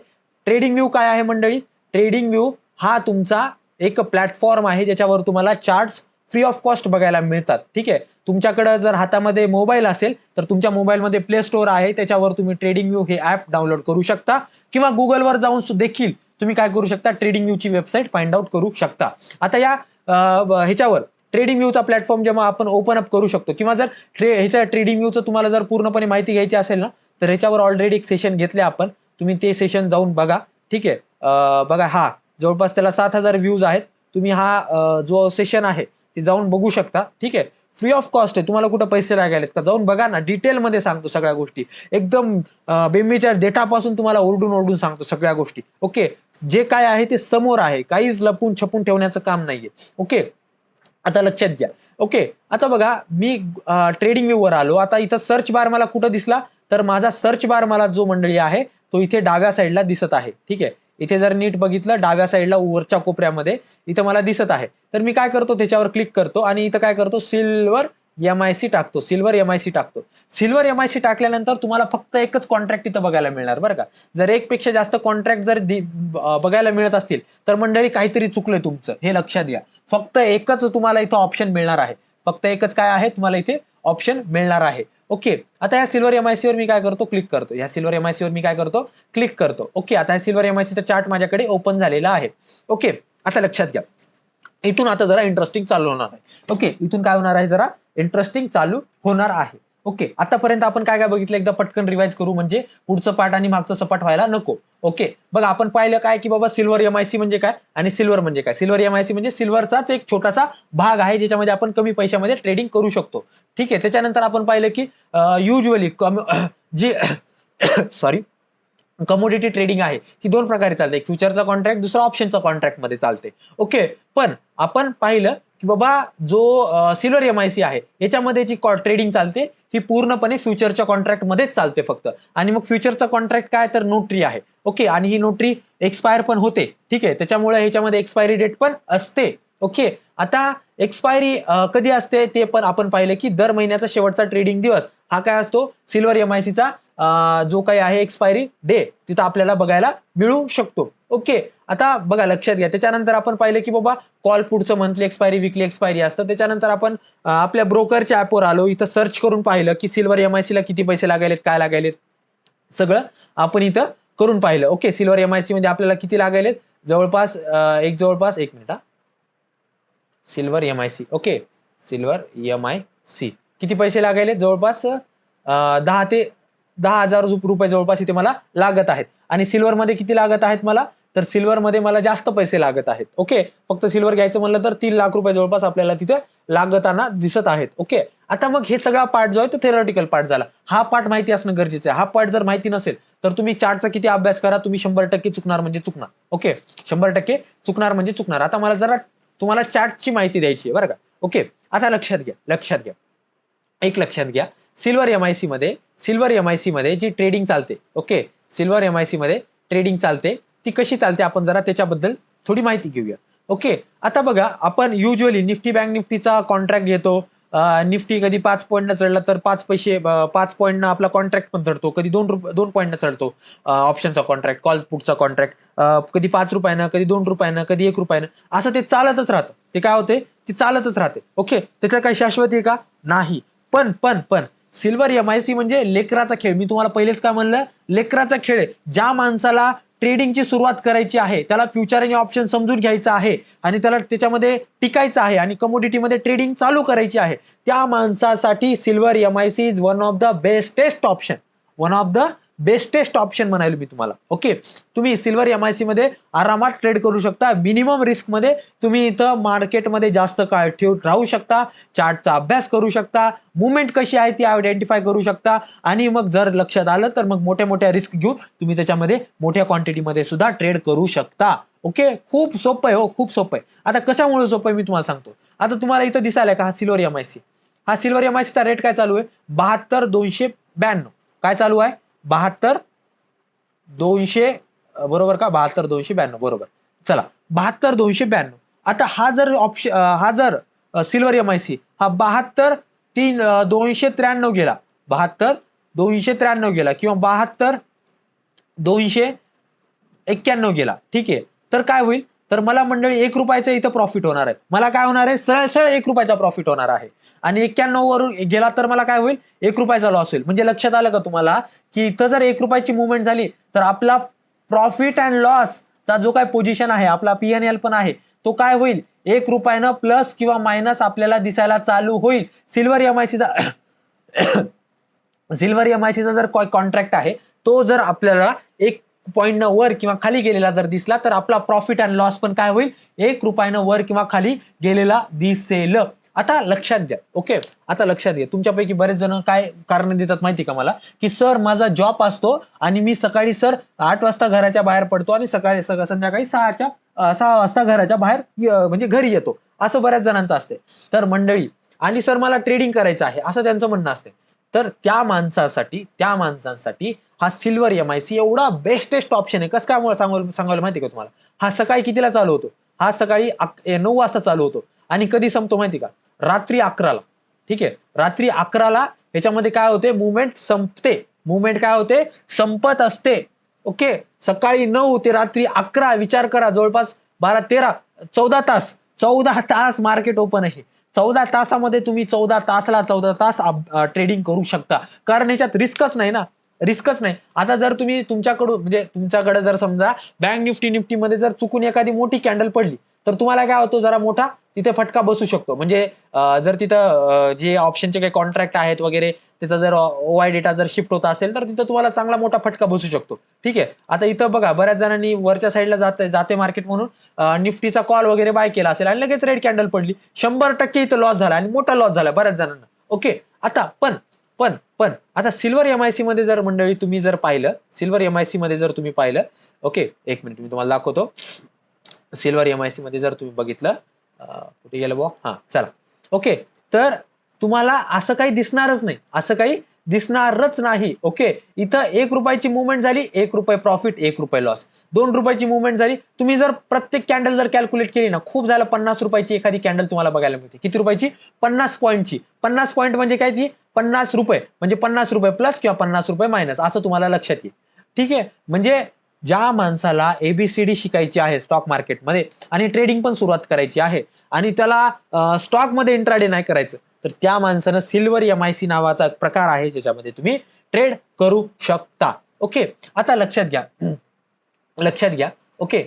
ट्रेडिंग व्ह्यू काय आहे मंडळी? ट्रेडिंग व्ह्यू हा तुमचा एक प्लॅटफॉर्म आहे ज्याच्यावर तुम्हाला चार्ट्स फ्री ऑफ कॉस्ट बघायला मिळतात. ठीक आहे, तुमच्याकडे जर हातामध्ये मोबाईल असेल तर तुमच्या मोबाईलमध्ये प्ले स्टोअर आहे, त्याच्यावर तुम्ही ट्रेडिंग व्ह्यू हे ऍप डाउनलोड करू शकता, किंवा गुगलवर जाऊन देखील तुम्ही काय करू शकता, ट्रेडिंग व्ह्यूची वेबसाईट फाइंड आउट करू शकता. आता या ह्याच्यावर ट्रेडिंग व्ह्यूचा प्लॅटफॉर्म जेव्हा आपण ओपन अप करू शकतो, किंवा जर ह्याच्या ट्रेडिंग व्ह्यूचं तुम्हाला जर पूर्णपणे माहिती घ्यायची असेल ना, तर ह्याच्यावर ऑलरेडी एक सेशन घेतले आपण, तुम्ही ते सेशन जाऊन बघा. ठीक आहे, बघा, जवळपास त्याला 7 हजार व्ह्यूज आहेत. तुम्ही जो सेशन आहे ते जाऊन बघू शकता. ठीक आहे, फ्री ऑफ कॉस्ट आहे, तुम्हाला कुठं पैसे लागायलेत का? जाऊन बघा ना, डिटेलमध्ये सांगतो सगळ्या गोष्टी, एकदम बेमीच्या डेटापासून तुम्हाला ओरडून सांगतो सगळ्या गोष्टी. ओके, जे काय आहे ते समोर आहे, काहीच लपून छपून ठेवण्याचं काम नाहीये. ओके, आता लक्षात घ्या. ओके, आता बघा, मी ट्रेडिंग व्ह्यू वर आलो. आता इथं सर्च बार मला कुठं दिसला, तर माझा सर्च बार मला जो मंडळी आहे तो इथे डाव्या साईडला दिसत आहे. ठीक आहे, इथे जर नीट बघितलं, डाव्या साईडला वरच्या कोपऱ्यामध्ये इथं मला दिसत आहे. तर मी काय करतो, त्याच्यावर क्लिक करतो आणि इथं काय करतो, सिल्वर एमआयसी टाकतो. सिल्वर एमआयसी टाकल्यानंतर तुम्हाला फक्त एकच कॉन्ट्रॅक्ट इथं बघायला मिळणार, बरं का? जर एकपेक्षा जास्त कॉन्ट्रॅक्ट जर बघायला मिळत असतील तर मंडळी काहीतरी चुकलंय तुमचं, हे लक्षात घ्या. फक्त एकच तुम्हाला इथं ऑप्शन मिळणार आहे, फक्त एकच काय आहे, तुम्हाला इथे ऑप्शन मिळणार आहे. ओके, आता या सिल्वर एमआयसी वर मी काय करतो, क्लिक करतो. या सिल्वर एमआयसी वर मी काय करतो, क्लिक करतो. ओके, आता सिल्वर एमआयसीचा चार्ट माझ्याकडे ओपन झालेला आहे. ओके, आता लक्षात घ्या, इथून आता जरा इंटरेस्टिंग चालू होणार आहे. ओके, इथून काय होणार आहे, जरा इंटरेस्टिंग चालू होणार आहे. ओके, आतापर्यंत आपण काय काय बघितलं, एकदा पटकन रिवाइज करू, म्हणजे पुढचं पाठ आणि मागचं सपाट व्हायला नको. ओके, बघा, आपण पाहिलं काय की बाबा, सिल्वर एमआयसी म्हणजे काय आणि सिल्वर म्हणजे काय. सिल्वर एमआयसी म्हणजे सिल्वरचाच एक छोटासा भाग आहे ज्याच्यामध्ये आपण कमी पैशामध्ये ट्रेडिंग करू शकतो. ठीक आहे, त्याच्यानंतर आपण पाहिलं की युजली जी सॉरी कमोडिटी ट्रेडिंग आहे ही दोन प्रकारे चालते, एक फ्युचरचा कॉन्ट्रॅक्ट, दुसरा ऑप्शनचा कॉन्ट्रॅक्ट मध्ये चालते. ओके, पण आपण पाहिलं की बाबा जो सिल्वर एमआयसी आहे याच्यामध्ये जी ट्रेडिंग चालते ही पूर्णपणे फ्युचरच्या कॉन्ट्रॅक्ट मध्येच चालते फक्त. आणि मग फ्युचरचा कॉन्ट्रॅक्ट काय तर नोटरी आहे. ओके, आणि ही नोटरी एक्सपायर पण होते. ठीक आहे, त्याच्यामुळे ह्याच्यामध्ये एक्सपायरी डेट पण असते. ओके, आता एक्सपायरी कधी असते ते पण आपण पाहिलं की दर महिन्याचा शेवटचा ट्रेडिंग दिवस हा काय असतो सिल्वर एमआयसीचा जो काही आहे एक्सपायरी डे तिथं आपल्याला बघायला मिळू शकतो. ओके, आता बघा लक्षात घ्या, त्याच्यानंतर आपण पाहिलं की बाबा कॉल पुटचं मंथली एक्सपायरी विकली एक्सपायरी असतं. त्याच्यानंतर आपण आपल्या ब्रोकरच्या ऍपवर आलो, इथं सर्च करून पाहिलं की सिल्वर एमआयसी ला किती पैसे लागायलेत काय लागायलेत सगळं आपण इथं करून पाहिलं. ओके, सिल्वर एमआयसी मध्ये आपल्याला किती लागायलेत जवळपास एक मिनिट, सिल्वर एमआयसी. ओके, सिल्वर एमआयसी किती पैसे लागायले जवळपास 10,000 रुपये जवळपास इथे मला लागत आहेत. आणि सिल्वर मध्ये किती लागत आहेत मला तर सिल्वर मध्ये मला जास्त पैसे लागत आहेत. ओके, फक्त सिल्वर घ्यायचं म्हणलं तर 3 लाख रुपये जवळपास आपल्याला तिथे लागताना दिसत आहेत. ओके, आता मग हे सगळा पार्ट जो आहे तो थेरॉटिकल पार्ट झाला. हा पार्ट माहिती असणं गरजेचं आहे. हा पार्ट जर माहिती नसेल तर तुम्ही चार्टचा किती अभ्यास करा, तुम्ही 100% चुकणार म्हणजे चुकणार. ओके, 100% चुकणार म्हणजे चुकणार. आता मला जरा तुम्हाला चार्टची माहिती द्यायची आहे बरं का. ओके, आता लक्षात घ्या एक लक्षात घ्या, सिल्वर एमआयसी मध्ये जी ट्रेडिंग चालते. ओके, सिल्वर एमआयसी मध्ये ट्रेडिंग चालते ती कशी चालते आपण जरा त्याच्याबद्दल थोडी माहिती घेऊया. ओके, आता बघा आपण युजली निफ्टी बँक निफ्टीचा कॉन्ट्रॅक्ट घेतो. निफ्टी कधी 5 पॉईंट चढला तर 5 पॉईंट आपला कॉन्ट्रॅक्ट पण चढतो, कधी 2 पॉईंट चढतो. ऑप्शनचा कॉन्ट्रॅक्ट, कॉल पुटचा कॉन्ट्रॅक्ट कधी 5 रुपयानं, कधी 2 रुपयानं, कधी 1 रुपयानं, असं ते चालतच राहतं. ते काय होते ते चालतच राहते. ओके, त्याच्या काही शाश्वती आहे का नाही. पण सिल्वर एमआयसी म्हणजे लेकराचा खेळ. मी तुम्हाला पहिलेच काय म्हणलं, लेकराचा खेळ आहे. ज्या माणसाला ट्रेडिंगची सुरुवात करायची आहे त्याला फ्युचर आणि ऑप्शन समजून घ्यायचं आहे आणि त्याला त्याच्यामध्ये टिकायचं आहे आणि कमोडिटीमध्ये ट्रेडिंग चालू करायची आहे, त्या माणसासाठी silver MIC is one of the bestest option म्हणाल मी तुम्हाला. ओके, तुम्ही सिल्वर एमआयसी मध्ये आरामात ट्रेड करू शकता. मिनिमम रिस्क मध्ये तुम्ही इथं मार्केटमध्ये जास्त काळ राहू शकता, चार्टचा अभ्यास करू शकता, मुवमेंट कशी आहे ती आयडेंटिफाय करू शकता आणि मग जर लक्षात आलं तर मग मोठ्या रिस्क घेऊन तुम्ही त्याच्यामध्ये मोठ्या क्वांटिटीमध्ये सुद्धा ट्रेड करू शकता. ओके, खूप सोपं आहे हो, खूप सोपं आहे. आता कशामुळे सोपं आहे मी तुम्हाला सांगतो. आता तुम्हाला इथं दिसायला का हा सिल्वर एमआयसी, हा सिल्वर एमआयसीचा रेट काय चालू आहे 72,292. काय चालू आहे 72,200 बरोबर का, 72,292 बरोबर. चला 72,292. आता हा जर सिल्वर एमआयसी हा 72,293 गेला, 72,293 गेला किंवा 72,291 गेला. ठीक आहे, तर काय होईल तर मला मंडळी 1 रुपयाचं इथं प्रॉफिट होणार आहे. मला काय होणार आहे सरळ 1 रुपयाचा प्रॉफिट होणार आहे. आणि 91 वरून गेला तर मला काय होईल 1 रुपयाचा लॉस होईल. म्हणजे लक्षात आलं का तुम्हाला की इथं जर 1 रुपयाची मुवमेंट झाली तर आपला प्रॉफिट अँड लॉस चा जो काय पोझिशन आहे, आपला पीएनएल पण आहे, तो काय होईल 1 रुपयानं प्लस किंवा मायनस आपल्याला दिसायला चालू होईल. सिल्वर एमआयसीचा जर कॉन्ट्रॅक्ट आहे तो जर आपल्याला 1 पॉईंट वर किंवा खाली गेलेला जर दिसला तर आपला प्रॉफिट अँड लॉस पण काय होईल 1 रुपयानं वर किंवा खाली गेलेला दिसेल. आता लक्षात घ्या. ओके, आता लक्षात घ्या, तुमच्यापैकी बरेच जण काय कारण देतात माहिती का मला की सर माझा जॉब असतो आणि मी सकाळी सर 8 वाजता घराच्या बाहेर पडतो आणि संध्याकाळी 6 वाजता घराच्या बाहेर म्हणजे घरी येतो, असं बऱ्याच जणांचं असते. तर मंडळी आणि सर मला ट्रेडिंग करायचं आहे असं त्यांचं म्हणणं असते. तर त्या माणसांसाठी हा सिल्वर एमआयसी एवढा बेस्टेस्ट ऑप्शन आहे. कसं काय सांगायला माहिती का तुम्हाला, हा सकाळी कितीला चालू होतो, हा सकाळी 9 वाजता चालू होतो आणि कधी संपतो माहिती का रात्री 11ला. ठीक आहे, रात्री 11ला याच्यामध्ये काय होते मुवमेंट काय होते संपत असते. ओके, सकाळी 9 ते रात्री 11 विचार करा, जवळपास 14 तास मार्केट ओपन आहे. 14 तासामध्ये तुम्ही 14 तास ट्रेडिंग करू शकता, कारण याच्यात रिस्कच नाही. आता जर तुम्ही तुमच्याकडे जर समजा बँक निफ्टी मध्ये जर चुकून एखादी मोठी कॅन्डल पडली तर तुम्हाला काय होतो जरा मोठा तिथे फटका बसू शकतो. म्हणजे जर तिथं जे ऑप्शनचे काही कॉन्ट्रॅक्ट आहेत वगैरे त्याचा जर ओआय डेटा जर शिफ्ट होत असेल तर तिथं तुम्हाला चांगला मोठा फटका बसू शकतो. ठीक आहे, आता इथं बघा बऱ्याच जणांनी वरच्या साईडला जाते मार्केट म्हणून निफ्टीचा कॉल वगैरे बाय केला असेल आणि लगेच रेड कॅन्डल पडली, 100% इथं लॉस झाला आणि मोठा लॉस झाला बऱ्याच जणांना. ओके, आता पण पण आता सिल्वर एमआयसी मध्ये जर मंडळी तुम्ही जर पाहिलं, सिल्वर एमआयसी मध्ये जर तुम्ही पाहिलं, ओके एक मिनिट मी तुम्हाला दाखवतो. सिल्वर एमआयसी मध्ये जर तुम्ही बघितलं, कुठे गेलं बुवा, हा चला, ओके, तर तुम्हाला असं काही दिसणारच नाही, असं काही दिसणारच नाही. ओके, इथं 1 रुपयाची मुवमेंट झाली, 1 रुपये प्रॉफिट, 1 रुपये लॉस. 2 रुपयाची मुवमेंट झाली, तुम्ही जर प्रत्येक कॅन्डल जर कॅल्क्युलेट केली ना, खूप झालं 50 रुपयाची एखादी कॅन्डल तुम्हाला बघायला मिळते. किती रुपयाची? 50 पॉईंटची. 50 पॉईंट म्हणजे काय? ती 50 रुपये म्हणजे 50 रुपये प्लस किंवा 50 रुपये मायनस, असं तुम्हाला लक्षात येईल. ठीक आहे, म्हणजे ज्या माणसाला एबीसीडी शिकायची आहे स्टॉक मार्केटमध्ये आणि ट्रेडिंग पण सुरुवात करायची आहे आणि त्याला स्टॉकमध्ये इंट्राडे नाही करायचं, तर त्या माणसानं सिल्वर एमआयसी नावाचा प्रकार आहे ज्याच्यामध्ये तुम्ही ट्रेड करू शकता. ओके, आता लक्षात घ्या. ओके,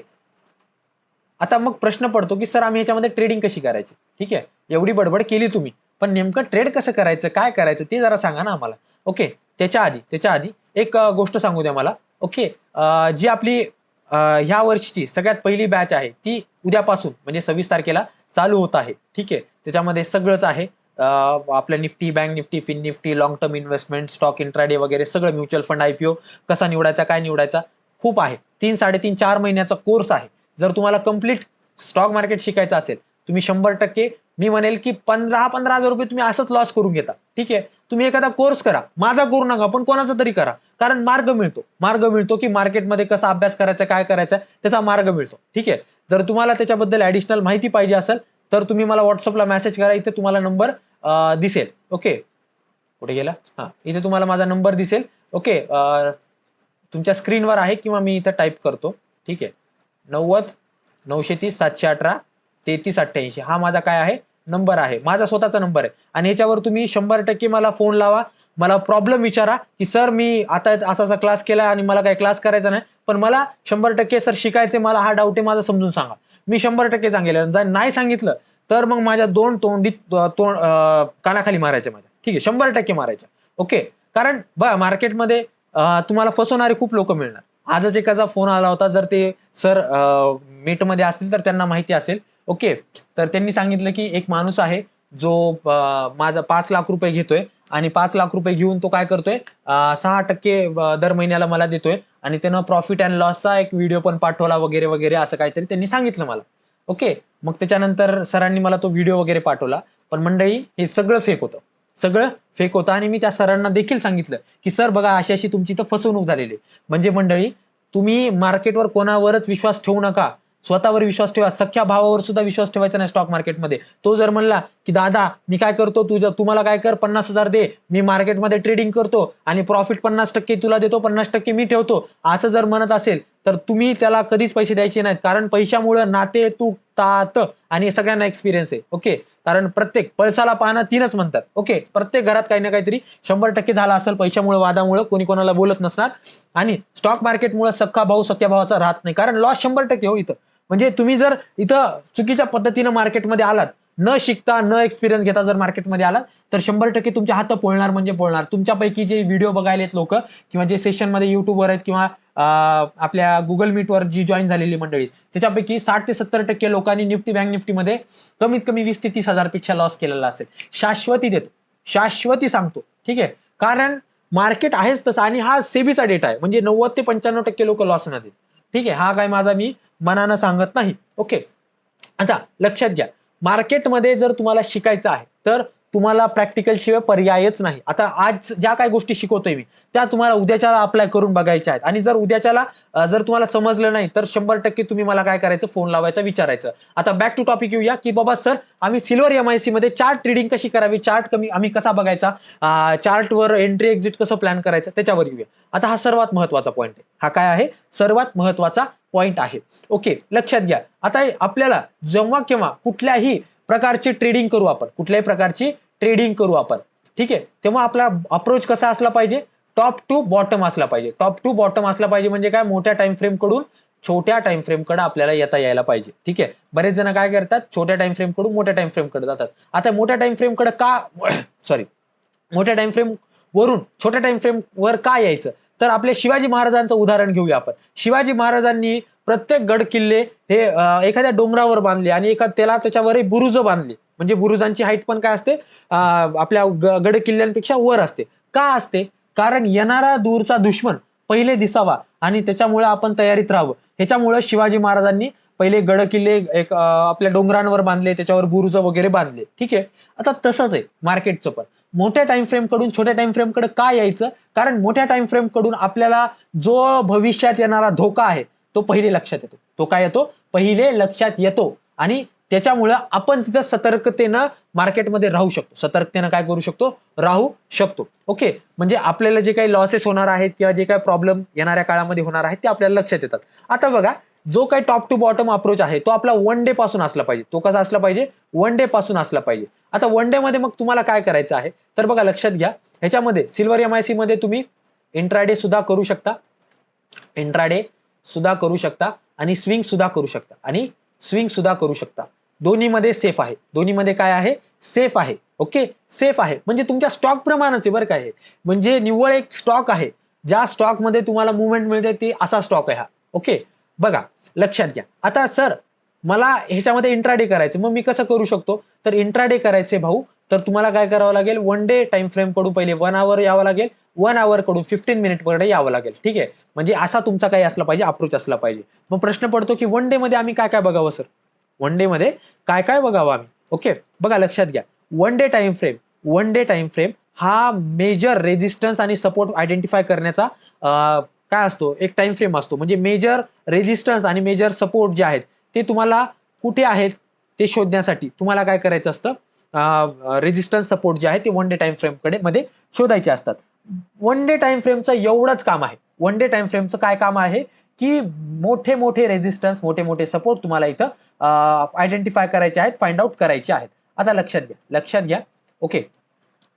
आता मग प्रश्न पडतो की सर आम्ही याच्यामध्ये ट्रेडिंग कशी करायची? ठीक आहे, एवढी बडबड केली तुम्ही, पण नेमकं ट्रेड कसं करायचं, काय करायचं ते जरा सांगा ना आम्हाला. ओके, त्याच्या आधी एक गोष्ट सांगू द्या मला. ओके, जी आपली ह्या वर्षीची सगळ्यात पहिली बॅच आहे ती उद्यापासून म्हणजे 26 तारखेला चालू होत आहे. ठीक आहे, त्याच्यामध्ये सगळंच आहे. आपल्या Nifty, bank Nifty, fin Nifty, long term investment, stock intraday वगैरे सगळं, म्युच्युअल फंड, आयपीओ कसा निवडायचा, काय निवडायचा, खूप आहे. 3, 3.5, 4 महिन्याचा कोर्स आहे. जर तुम्हाला कम्प्लीट स्टॉक मार्केट शिकायचं असेल, तुम्ही 100% मी म्हणेल की 15,000 रुपये तुम्ही असंच लॉस करून घेता. ठीक आहे, तुम्ही एखादा कोर्स करा, माझा करू नका पण कोणाचा तरी करा, कारण मार्ग मिळतो की मार्केटमध्ये कसा अभ्यास करायचा, काय करायचा, त्याचा मार्ग मिळतो. ठीक आहे, जर तुम्हाला त्याच्याबद्दल ऍडिशनल माहिती पाहिजे असेल तर तुम्ही मला व्हॉट्सअपला मेसेज करा, इथे तुम्हाला नंबर दिसेल. ओके, कुठे गेला, हा इथे तुम्हाला माझा नंबर दिसेल. ओके, तुमच्या स्क्रीनवर आहे किंवा मी इथं टाईप करतो. ठीक आहे, 90 930 718 3388 हा माझा काय आहे, नंबर आहे, माझा स्वतःचा नंबर आहे. आणि याच्यावर तुम्ही 100% मला फोन लावा, मला प्रॉब्लेम विचारा की सर मी आता असा क्लास केला आणि मला काही क्लास करायचा नाही, पण मला 100% सर शिकायचे, मला हा डाऊट आहे माझा समजून सांगा. मी 100% सांगेल. जर नाही सांगितलं तर मग माझ्या दोन कानाखाली मारायचे माझ्या. ठीक आहे, 100% मारायचे. ओके, कारण बघा मार्केटमध्ये तुम्हाला फसवणारे खूप लोक मिळणार. आजच एकाचा फोन आला होता, जर ते सर मीटमध्ये असतील तर त्यांना माहिती असेल. ओके, तर त्यांनी सांगितलं की एक माणूस आहे जो माझा 5 लाख रुपये घेतोय आणि 5 लाख रुपये घेऊन तो काय करतोय, 6% दर महिन्याला मला देतोय आणि त्यानं प्रॉफिट अँड लॉसचा एक व्हिडिओ पण पाठवला वगैरे वगैरे, असं काहीतरी त्यांनी सांगितलं मला. ओके, मग त्याच्यानंतर सरांनी मला तो व्हिडिओ वगैरे पाठवला, पण मंडळी हे सगळं फेक होतं आणि मी त्या सरांना देखील सांगितलं की सर बघा अशी अशी तुमची इथं फसवणूक झालेली. म्हणजे मंडळी, तुम्ही मार्केटवर कोणावरच विश्वास ठेवू नका, स्वतःवर विश्वास ठेवा. सख्या भावावर सुद्धा विश्वास ठेवायचा नाही स्टॉक मार्केटमध्ये. तो जर म्हणला की दादा मी काय करतो, तुम्हाला काय कर, 50,000 दे, मी मार्केटमध्ये ट्रेडिंग करतो आणि प्रॉफिट 50% तुला देतो, 50% मी ठेवतो, असं जर म्हणत असेल तर तुम्ही त्याला कधीच पैसे द्यायचे नाहीत, कारण पैशामुळे नाते तुटतात आणि सगळ्यांना एक्सपिरियन्स आहे. ओके, कारण प्रत्येक पळसाला पाहणं 3च म्हणतात. ओके, प्रत्येक घरात काही ना काहीतरी 100% झाला असेल पैशामुळे, वादामुळे, कोणी कोणाला बोलत नसणार. आणि स्टॉक मार्केटमुळे सख्खा भाऊ सख्या भावाचा राहत नाही, कारण लॉस 100% हो इथं. म्हणजे तुम्ही जर इथं चुकीच्या पद्धतीनं मार्केटमध्ये आलात, न शिकता न एक्सपिरियन्स घेता जर मार्केटमध्ये आलात, तर 100% तुमच्या हात पोळणार म्हणजे पोळणार. तुमच्यापैकी जे व्हिडिओ बघायलेत लोक किंवा जे सेशनमध्ये युट्यूबवर आहेत किंवा आपल्या गुगल मीटवर जी जॉईन झालेली मंडळी, त्याच्यापैकी 60 ते 70% लोकांनी निफ्टी, बँक निफ्टीमध्ये कमीत कमी 20 ते 30,000 पेक्षा लॉस केलेला असेल. शाश्वती देतो, शाश्वती सांगतो. ठीक आहे, कारण मार्केट आहेच तसं आणि हा सेबीचा डेटा आहे, म्हणजे 90 ते 95% लोक लॉस न देत. ठीक आहे, हा काय माझा मी मनानं सांगत नाही. ओके, आता लक्षात घ्या, मार्केटमध्ये जर तुम्हाला शिकायचं आहे तर तुम्हाला प्रॅक्टिकल शिवाय पर्यायच नाही. आता आज ज्या काही गोष्टी शिकवतोय मी त्या तुम्हाला उद्याच्याला अप्लाय करून बघायच्या आहेत आणि जर उद्याच्याला जर तुम्हाला समजलं नाही तर 100% तुम्ही मला काय करायचं, फोन लावायचा, विचारायचं. आता बॅक टू टॉपिक येऊया की बाबा सर आम्ही सिल्वर एमआयसी मध्ये चार्ट ट्रेडिंग कशी करावी, चार्ट आम्ही कसा बघायचा, चार्टवर एंट्री एक्झिट कसं प्लॅन करायचं, त्याच्यावर येऊया. आता हा सर्वात महत्वाचा पॉईंट आहे. हा काय आहे, सर्वात महत्वाचा पॉईंट आहे. ओके, लक्षात घ्या. आता आपल्याला जेव्हा केव्हा कुठल्याही प्रकारची ट्रेडिंग करू आपण, कुठल्याही प्रकारची ट्रेडिंग करू आपण, ठीक आहे, तेव्हा आपला अप्रोच कसा असला पाहिजे, टॉप टू बॉटम असला पाहिजे. टॉप टू बॉटम असला पाहिजे म्हणजे काय, मोठ्या टाइम फ्रेम कडून छोट्या टाइम फ्रेम कडे आपल्याला यायला पाहिजे. ठीक आहे, बरेच जण काय करतात, छोट्या टाइम फ्रेम कडून मोठ्या टाइम फ्रेम कडे जातात. आता मोठ्या टाइम फ्रेम कडे का सॉरी मोठ्या टाइम फ्रेम वरून छोट्या टाइम फ्रेम वर का यायचं, तर आपल्या शिवाजी महाराजांचं उदाहरण घेऊया आपण. शिवाजी महाराजांनी प्रत्येक गड किल्ले हे एखाद्या डोंगरावर बांधले आणि त्याला त्याच्यावर बुरुज बांधले. म्हणजे बुरुजांची हाईट पण काय असते, आपल्या गड किल्ल्यांपेक्षा वर असते. का असते? कारण येणारा दूरचा दुश्मन पहिले दिसावा आणि त्याच्यामुळे आपण तयारीत राहावं. ह्याच्यामुळे शिवाजी महाराजांनी पहिले गड किल्ले एक आपल्या डोंगरांवर बांधले, त्याच्यावर बुरुज वगैरे बांधले. ठीक आहे. आता तसंच आहे मार्केटचं पण. मोठ्या टाइम फ्रेम कडून छोट्या टाइम फ्रेम कडे का यायचं? कारण मोठ्या टाइम फ्रेम कडून आपल्याला जो भविष्यात येणारा धोका आहे तो पहिले लक्षात येतो. तो काय येतो? पहिले लक्षात येतो आणि त्याच्यामुळं आपण तिथं सतर्कतेनं मार्केटमध्ये राहू शकतो. सतर्कतेनं काय करू शकतो? राहू शकतो. ओके. म्हणजे आपल्याला जे काही लॉसेस होणार आहेत किंवा जे काही प्रॉब्लेम येणाऱ्या काळामध्ये होणार आहेत ते आपल्याला लक्षात येतात. आता बघा, जो काही टॉप टू बॉटम अप्रोच आहे तो आपला वन डे पासून असला पाहिजे. तो कसा असला पाहिजे? वन डे पासून असला पाहिजे. आता वन डे मध्ये मग तुम्हाला काय करायचं आहे? तर बघा लक्षात घ्या, ह्याच्यामध्ये सिल्वर एमआयसी मध्ये तुम्ही इंट्राडे सुद्धा करू शकता, इंट्राडे सुद्धा करू शकता आणि स्विंग सुद्धा करू शकता आणि स्विंग सुद्धा करू शकता. दोन्हीमध्ये सेफ आहे. दोन्हीमध्ये काय आहे? सेफ आहे. ओके, सेफ आहे. म्हणजे तुमच्या स्टॉक प्रमाणच आहे बरं काय. म्हणजे निव्वळ एक स्टॉक आहे. ज्या स्टॉक मध्ये तुम्हाला मुवमेंट मिळते ती असा स्टॉक आहे हा. ओके, बघा लक्षात घ्या. आता सर मला ह्याच्यामध्ये इंट्राडे करायचं, मग मी कसं करू शकतो? तर इंट्राडे करायचे भाऊ, तर तुम्हाला काय करावं लागेल? वन डे टाइम फ्रेम कडून पहिले 1 आवर यावं लागेल, 1 आवर कडून 15 मिनिट कडे यावं लागेल. ठीक आहे. म्हणजे असा तुमचा काही असला पाहिजे, अप्रोच असला पाहिजे. मग प्रश्न पडतो की वन डे मध्ये आम्ही काय काय बघावं सर? वन डे मध्ये काय काय बघावं आम्ही? ओके, बघा लक्षात घ्या. One day time frame, one day time frame हा मेजर रेजिस्टन्स आणि सपोर्ट आयडेंटिफाय करण्याचा काय असतो? एक टाइम फ्रेम असतो. म्हणजे मेजर रेजिस्टन्स आणि मेजर सपोर्ट जे आहेत ते तुम्हाला कुठे आहेत ते शोधण्यासाठी तुम्हाला काय करायचं असतं? रेजिस्टन्स सपोर्ट जे आहे ते वन डे टाइम फ्रेम कडे मध्ये शोधायचे असतात. वन डे टाइम फ्रेमचं एवढंच काम आहे. वन डे टाइम फ्रेमचं काय काम आहे? की मोठे मोठे रेजिस्टन्स, मोठे मोठे सपोर्ट तुम्हाला इथं आयडेंटिफाय करायचे आहेत, फाइंड आउट करायचे आहेत. आता लक्षात घ्या, लक्षात घ्या. ओके,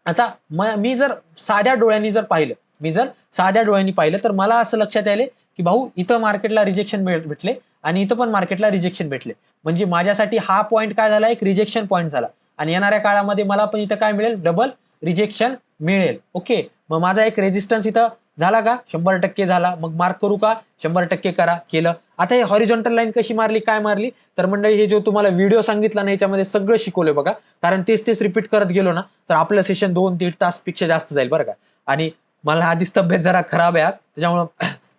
आता मी जर साध्या डोळ्यांनी जर पाहिलं, मी जर साध्या डोळ्यांनी पाहिलं तर मला असं लक्षात यायले की भाऊ इथं मार्केटला रिजेक्शन भेटले आणि इथं पण मार्केटला रिजेक्शन भेटले. म्हणजे माझ्यासाठी हा पॉईंट काय झाला? एक रिजेक्शन पॉईंट झाला आणि येणाऱ्या काळामध्ये मला पण इथं काय मिळेल? डबल रिजेक्शन मिळेल. ओके, मग माझा एक रेजिस्टन्स इथं झाला का? 100% झाला. मग मार्क करू का? 100% करा. केलं. आता हे हॉरिझॉन्टल लाईन कशी मारली, काय मारली? तर मंडळी हे जो तुम्हाला व्हिडिओ सांगितला ना याच्यामध्ये सगळं शिकवलंय बघा. कारण तेच तेच रिपीट करत गेलो ना तर आपलं सेशन 2-3 तास पेक्षा जास्त जाईल बरं का. आणि मला आधीच तब्येत जरा खराब आहे आज, त्याच्यामुळं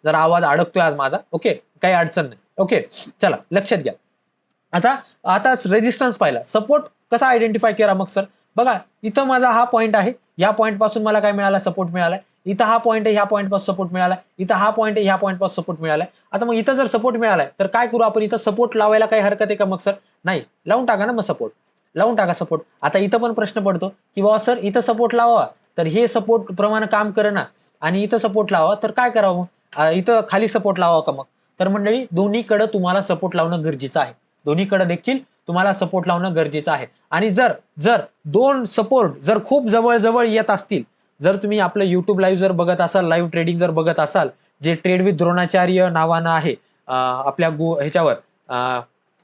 जरा आवाज अडकतोय आज माझा. ओके, काही अडचण नाही. ओके, चला लक्षात घ्या. आता आता रेजिस्टन्स पाहिला, सपोर्ट कसा आयडेंटिफाय केला मग सर? बघा इथं माझा हा पॉईंट आहे, या पॉईंट पासून मला काय मिळाला? सपोर्ट मिळालाय. इथं हा पॉईंट आहे, ह्या पॉईंट पासून सपोर्ट मिळालाय. इथं हा पॉईंट आहे, ह्या पॉईंट पासून सपोर्ट मिळालाय. आता मग इथं जर सपोर्ट मिळालाय तर काय करू आपण? इथं सपोर्ट लावायला काही हरकत आहे का मग सर? नाही, लावून टाका ना मग सपोर्ट, लावून टाका सपोर्ट. आता इथं पण प्रश्न पडतो की बाबा सर इथं सपोर्ट लावा, तर हे सपोर्ट प्रमाणे काम करेना आणि इथं सपोर्ट लावा तर काय करावं? इथं खाली सपोर्ट लावा का मग? तर मंडळी दोन्हीकडे तुम्हाला सपोर्ट लावणं गरजेचं आहे. दोन्हीकडे देखील तुम्हाला सपोर्ट लावणं गरजेचं आहे. आणि जर जर दोन सपोर्ट जर खूप जवळ जवळ येत असतील, जर तुम्ही आपलं युट्यूब लाईव्ह जर बघत असाल, लाईव्ह ट्रेडिंग जर बघत असाल, जे ट्रेड विथ द्रोणाचार्य नावानं आहे आपल्या ह्याच्यावर,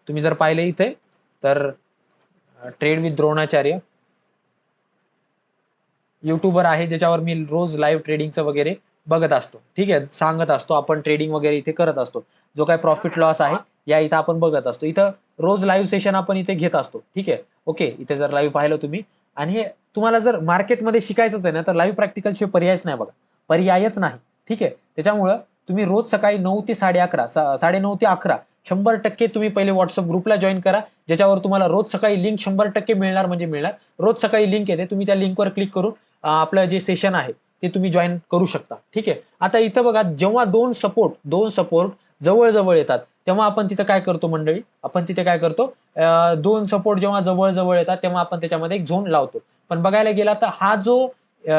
तुम्ही जर पाहिले इथे तर ट्रेड विथ द्रोणाचार्य युट्यूबर आहे ज्याच्यावर मी रोज लाईव्ह ट्रेडिंगचं वगैरे बघत असतो. ठीक आहे, सांगत असतो, आपण ट्रेडिंग वगैरे इथे करत असतो. जो काय प्रॉफिट लॉस आहे या इथं आपण बघत असतो. इथं रोज लाईव्ह सेशन आपण इथे घेत असतो. ठीक आहे, ओके. इथे जर लाईव्ह पाहिलं तुम्ही, आणि हे तुम्हाला जर मार्केटमध्ये शिकायचंच आहे ना तर लाईव्ह प्रॅक्टिकल शिवाय पर्यायच नाही बघा, पर्यायच नाही. ठीक आहे, त्याच्यामुळं तुम्ही रोज सकाळी 9 ते 11:30, 9:30 ते 11 100% तुम्ही पहिले व्हॉट्सअप ग्रुपला जॉईन करा, ज्याच्यावर तुम्हाला रोज सकाळी लिंक 100% मिळणार म्हणजे मिळणार. रोज सकाळी लिंक येते, तुम्ही त्या लिंकवर क्लिक करून आपलं जे सेशन आहे ते तुम्ही जॉईन करू शकता. ठीक आहे. आता इथं बघा, जेव्हा दोन सपोर्ट जवळ जवळ येतात तेव्हा आपण तिथं काय करतो मंडळी? आपण तिथे काय करतो? दोन सपोर्ट जेव्हा जवळ जवळ येतात तेव्हा आपण त्याच्यामध्ये एक झोन लावतो. पण बघायला गेला तर हा जो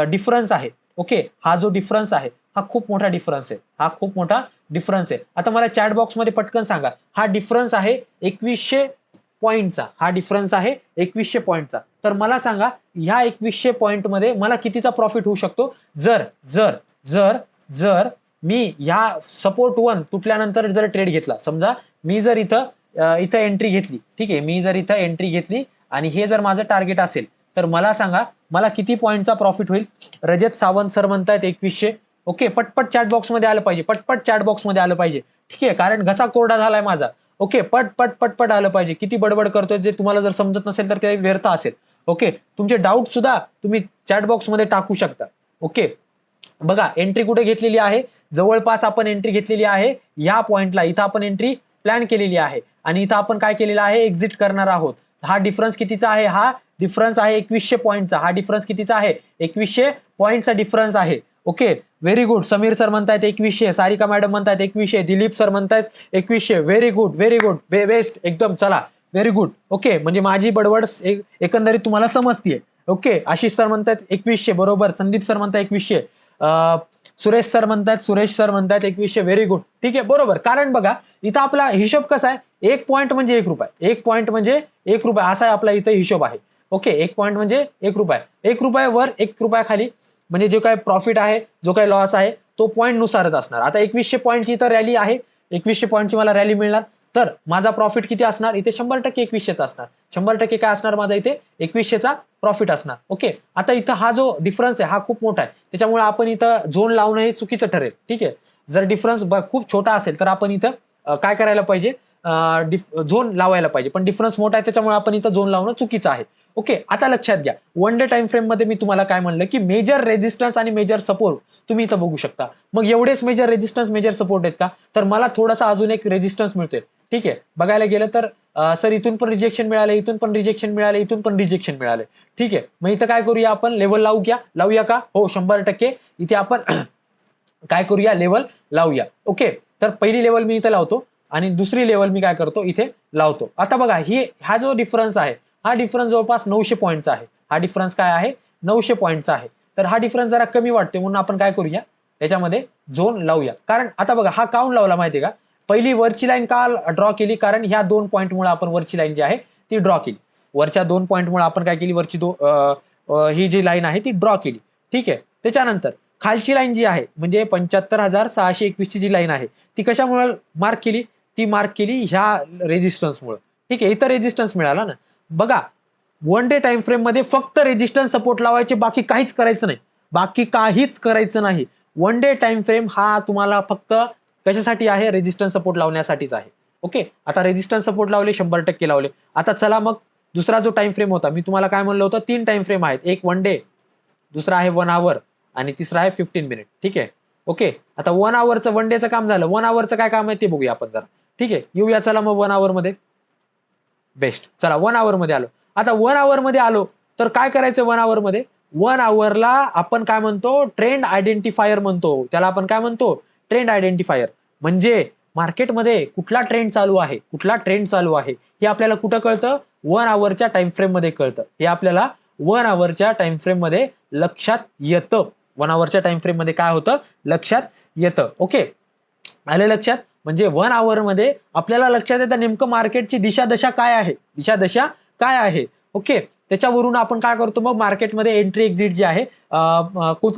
डिफरन्स आहे, ओके, हा जो डिफरन्स आहे हा खूप मोठा डिफरन्स आहे, हा खूप मोठा डिफरन्स आहे. आता मला चॅट बॉक्स मध्ये पटकन सांगा, हा डिफरन्स आहे 2100 पॉईंटचा, हा डिफरन्स आहे 2100 पॉईंटचा. तर मला सांगा ह्या 2100 पॉईंट मध्ये मला कितीचा प्रॉफिट होऊ शकतो? जर जर जर जर मी ह्या सपोर्ट 1 तुटल्यानंतर जर ट्रेड घेतला, समजा मी जर इथं एंट्री घेतली, ठीक आहे, मी जर इथं एंट्री घेतली आणि हे जर माझं टार्गेट असेल तर मला सांगा मला किती पॉईंटचा प्रॉफिट होईल? रजत सावंत सर म्हणतायत 2100. ओके, पटपट चॅट बॉक्स मध्ये आलं पाहिजे, पटपट चॅट बॉक्स मध्ये आलं पाहिजे. ठीक आहे, कारण घसा कोरडा झालाय माझा. ओके, पटपट आलं पाहिजे. किती बडबड करतोय जे तुम्हाला जर समजत नसेल तर ते व्यर्थ असेल. ओके, तुमचे डाऊट सुद्धा तुम्ही चॅट बॉक्स मध्ये टाकू शकता. ओके, बघा एंट्री कुठे घेतलेली आहे, जवळपास आपण एंट्री घेतलेली आहे या पॉइंटला, इथं आपण एंट्री प्लॅन केलेली आहे आणि इथं आपण काय केलेलं आहे, एक्झिट करणार आहोत. हा डिफरन्स कितीचा आहे, हा डिफरन्स आहे 2100 पॉईंटचा. हा डिफरन्स कितीचा आहे, 2100 पॉईंटचा डिफरन्स आहे. Okay, very good. Sameer sir म्हणतायत 2100, सारिका मॅडम म्हणतायत 2100, दिलीप सर म्हणतायत 2100. Very good, very good, best एकदम. चला व्हेरी गुड. ओके, म्हणजे माझी बडबड एकंदरीत तुम्हाला समजतीये. ओके, आशिष सर म्हणतात 2100, बरोबर. संदीप सर म्हणतात 2100. सुरेश सर म्हणतात 2100. व्हेरी गुड, ठीक आहे, बरोबर. कारण बघा इथं आपला हिशोब कसा आहे, एक पॉईंट म्हणजे 1 रुपया, एक पॉईंट म्हणजे 1 रुपया, असा आपला इथं हिशोब आहे. ओके, एक पॉईंट म्हणजे 1 रुपया, 1 रुपयावर 1 रुपया खाली, म्हणजे जो काय प्रॉफिट आहे, जो काय लॉस आहे, तो पॉईंट नुसारच असणार. आता 2100 पॉईंटची इथं रॅली आहे, 2100 पॉईंटची मला रॅली मिळणार, तर माझा प्रॉफिट किती असणार इथे, 100% 2100चा असणार. 100% काय असणार माझा इथे, 2100चा प्रॉफिट असणार. ओके, आता इथं हा जो डिफरन्स आहे हा खूप मोठा आहे, त्याच्यामुळे आपण इथं झोन लावणं हे चुकीचं ठरेल. ठीक आहे, जर डिफरन्स खूप छोटा असेल तर आपण इथं काय करायला पाहिजे, झोन लावायला पाहिजे, पण डिफरन्स मोठा आहे त्याच्यामुळे आपण इथं झोन लावणं चुकीचं आहे. ओके, आता लक्षात घ्या, वन डे टाइम फ्रेम मध्ये मी तुम्हाला काय म्हणलं की मेजर रेजिस्टन्स आणि मेजर सपोर्ट तुम्ही इथं बघू शकता. मग एवढेच मेजर रेजिस्टन्स मेजर सपोर्ट आहेत का, तर मला थोडासा अजून एक रेजिस्टन्स मिळतोय. ठीक आहे, बघायला गेलं तर सर इथून पण रिजेक्शन मिळाले, इथून पण रिजेक्शन मिळाले, इथून पण रिजेक्शन मिळाले. ठीक आहे, मग इथं काय करूया आपण, लेवल लावूया का, हो 100% इथे आपण काय करूया, लेवल लावूया. ओके, तर पहिली लेवल मी इथे लावतो आणि दुसरी लेवल मी काय करतो, इथे लावतो. आता बघा हा जो डिफरन्स आहे, हा डिफरन्स जवळपास 900 पॉईंटचा आहे. हा डिफरन्स काय आहे, 900 पॉईंटचा आहे. तर हा डिफरन्स जरा कमी वाटते, म्हणून आपण काय करूया, याच्यामध्ये झोन लावूया. कारण आता बघा हा काऊन लावला माहितीये का, पहिली वरची लाईन का ड्रॉ केली, कारण ह्या 2 पॉईंटमुळे आपण वरची लाईन जी आहे ती ड्रॉ केली. वरच्या 2 पॉईंटमुळे आपण काय केली, वरची ही जी लाईन आहे ती ड्रॉ केली. ठीक आहे, त्याच्यानंतर खालची लाईन जी आहे म्हणजे 75,621 ची जी लाईन आहे ती कशामुळे मार्क केली, ती मार्क केली ह्या रेजिस्टन्समुळे. ठीक आहे, इथं रेजिस्टन्स मिळाला ना. बघा वन डे टाइम फ्रेम मध्ये फक्त रेजिस्टन्स सपोर्ट लावायचे, बाकी काहीच करायचं नाही, बाकी काहीच करायचं नाही. वन डे टाइम फ्रेम हा तुम्हाला फक्त कशासाठी आहे, रेजिस्टन्स सपोर्ट लावण्यासाठीच आहे. ओके, आता रेजिस्टन्स सपोर्ट लावले, 100% लावले. आता चला मग दुसरा जो टाइम फ्रेम होता, मी तुम्हाला काय म्हणलं होतं, 3 टाइम फ्रेम आहेत, एक वन डे, दुसरा आहे 1 आवर आणि तिसरा आहे 15 मिनिट. ठीक आहे, ओके. आता 1 आवरचं वन डेचं काम झालं, 1 आवरचं काय काम आहे ते बघूया आपण जरा. ठीक आहे, येऊया चला मग 1 आवर मध्ये. बेस्ट, चला 1 आवर मध्ये आलो. आता 1 आवर मध्ये आलो तर काय करायचं, 1 आवर मध्ये, 1 आवरला आपण काय म्हणतो, ट्रेंड आयडेंटिफायर म्हणतो त्याला. आपण काय म्हणतो, ट्रेंड आयडेंटिफायर. म्हणजे मार्केटमध्ये कुठला ट्रेंड चालू आहे, कुठला ट्रेंड चालू आहे हे आपल्याला कुठं कळतं, 1 आवरच्या टाइम फ्रेम मध्ये कळतं. हे आपल्याला 1 आवरच्या टाइम फ्रेम मध्ये लक्षात येतं. 1 आवरच्या टाइम फ्रेम मध्ये काय होतं, लक्षात येतं. ओके, आलं लक्षात. म्हणजे 1 आवर मध्ये आपल्याला लक्षात येतं नेमकं मार्केटची दिशा दशा काय आहे, दिशा दशा काय आहे. ओके, त्याच्यावरून आपण काय करतो, मग मार्केटमध्ये एंट्री एक्झिट जे आहे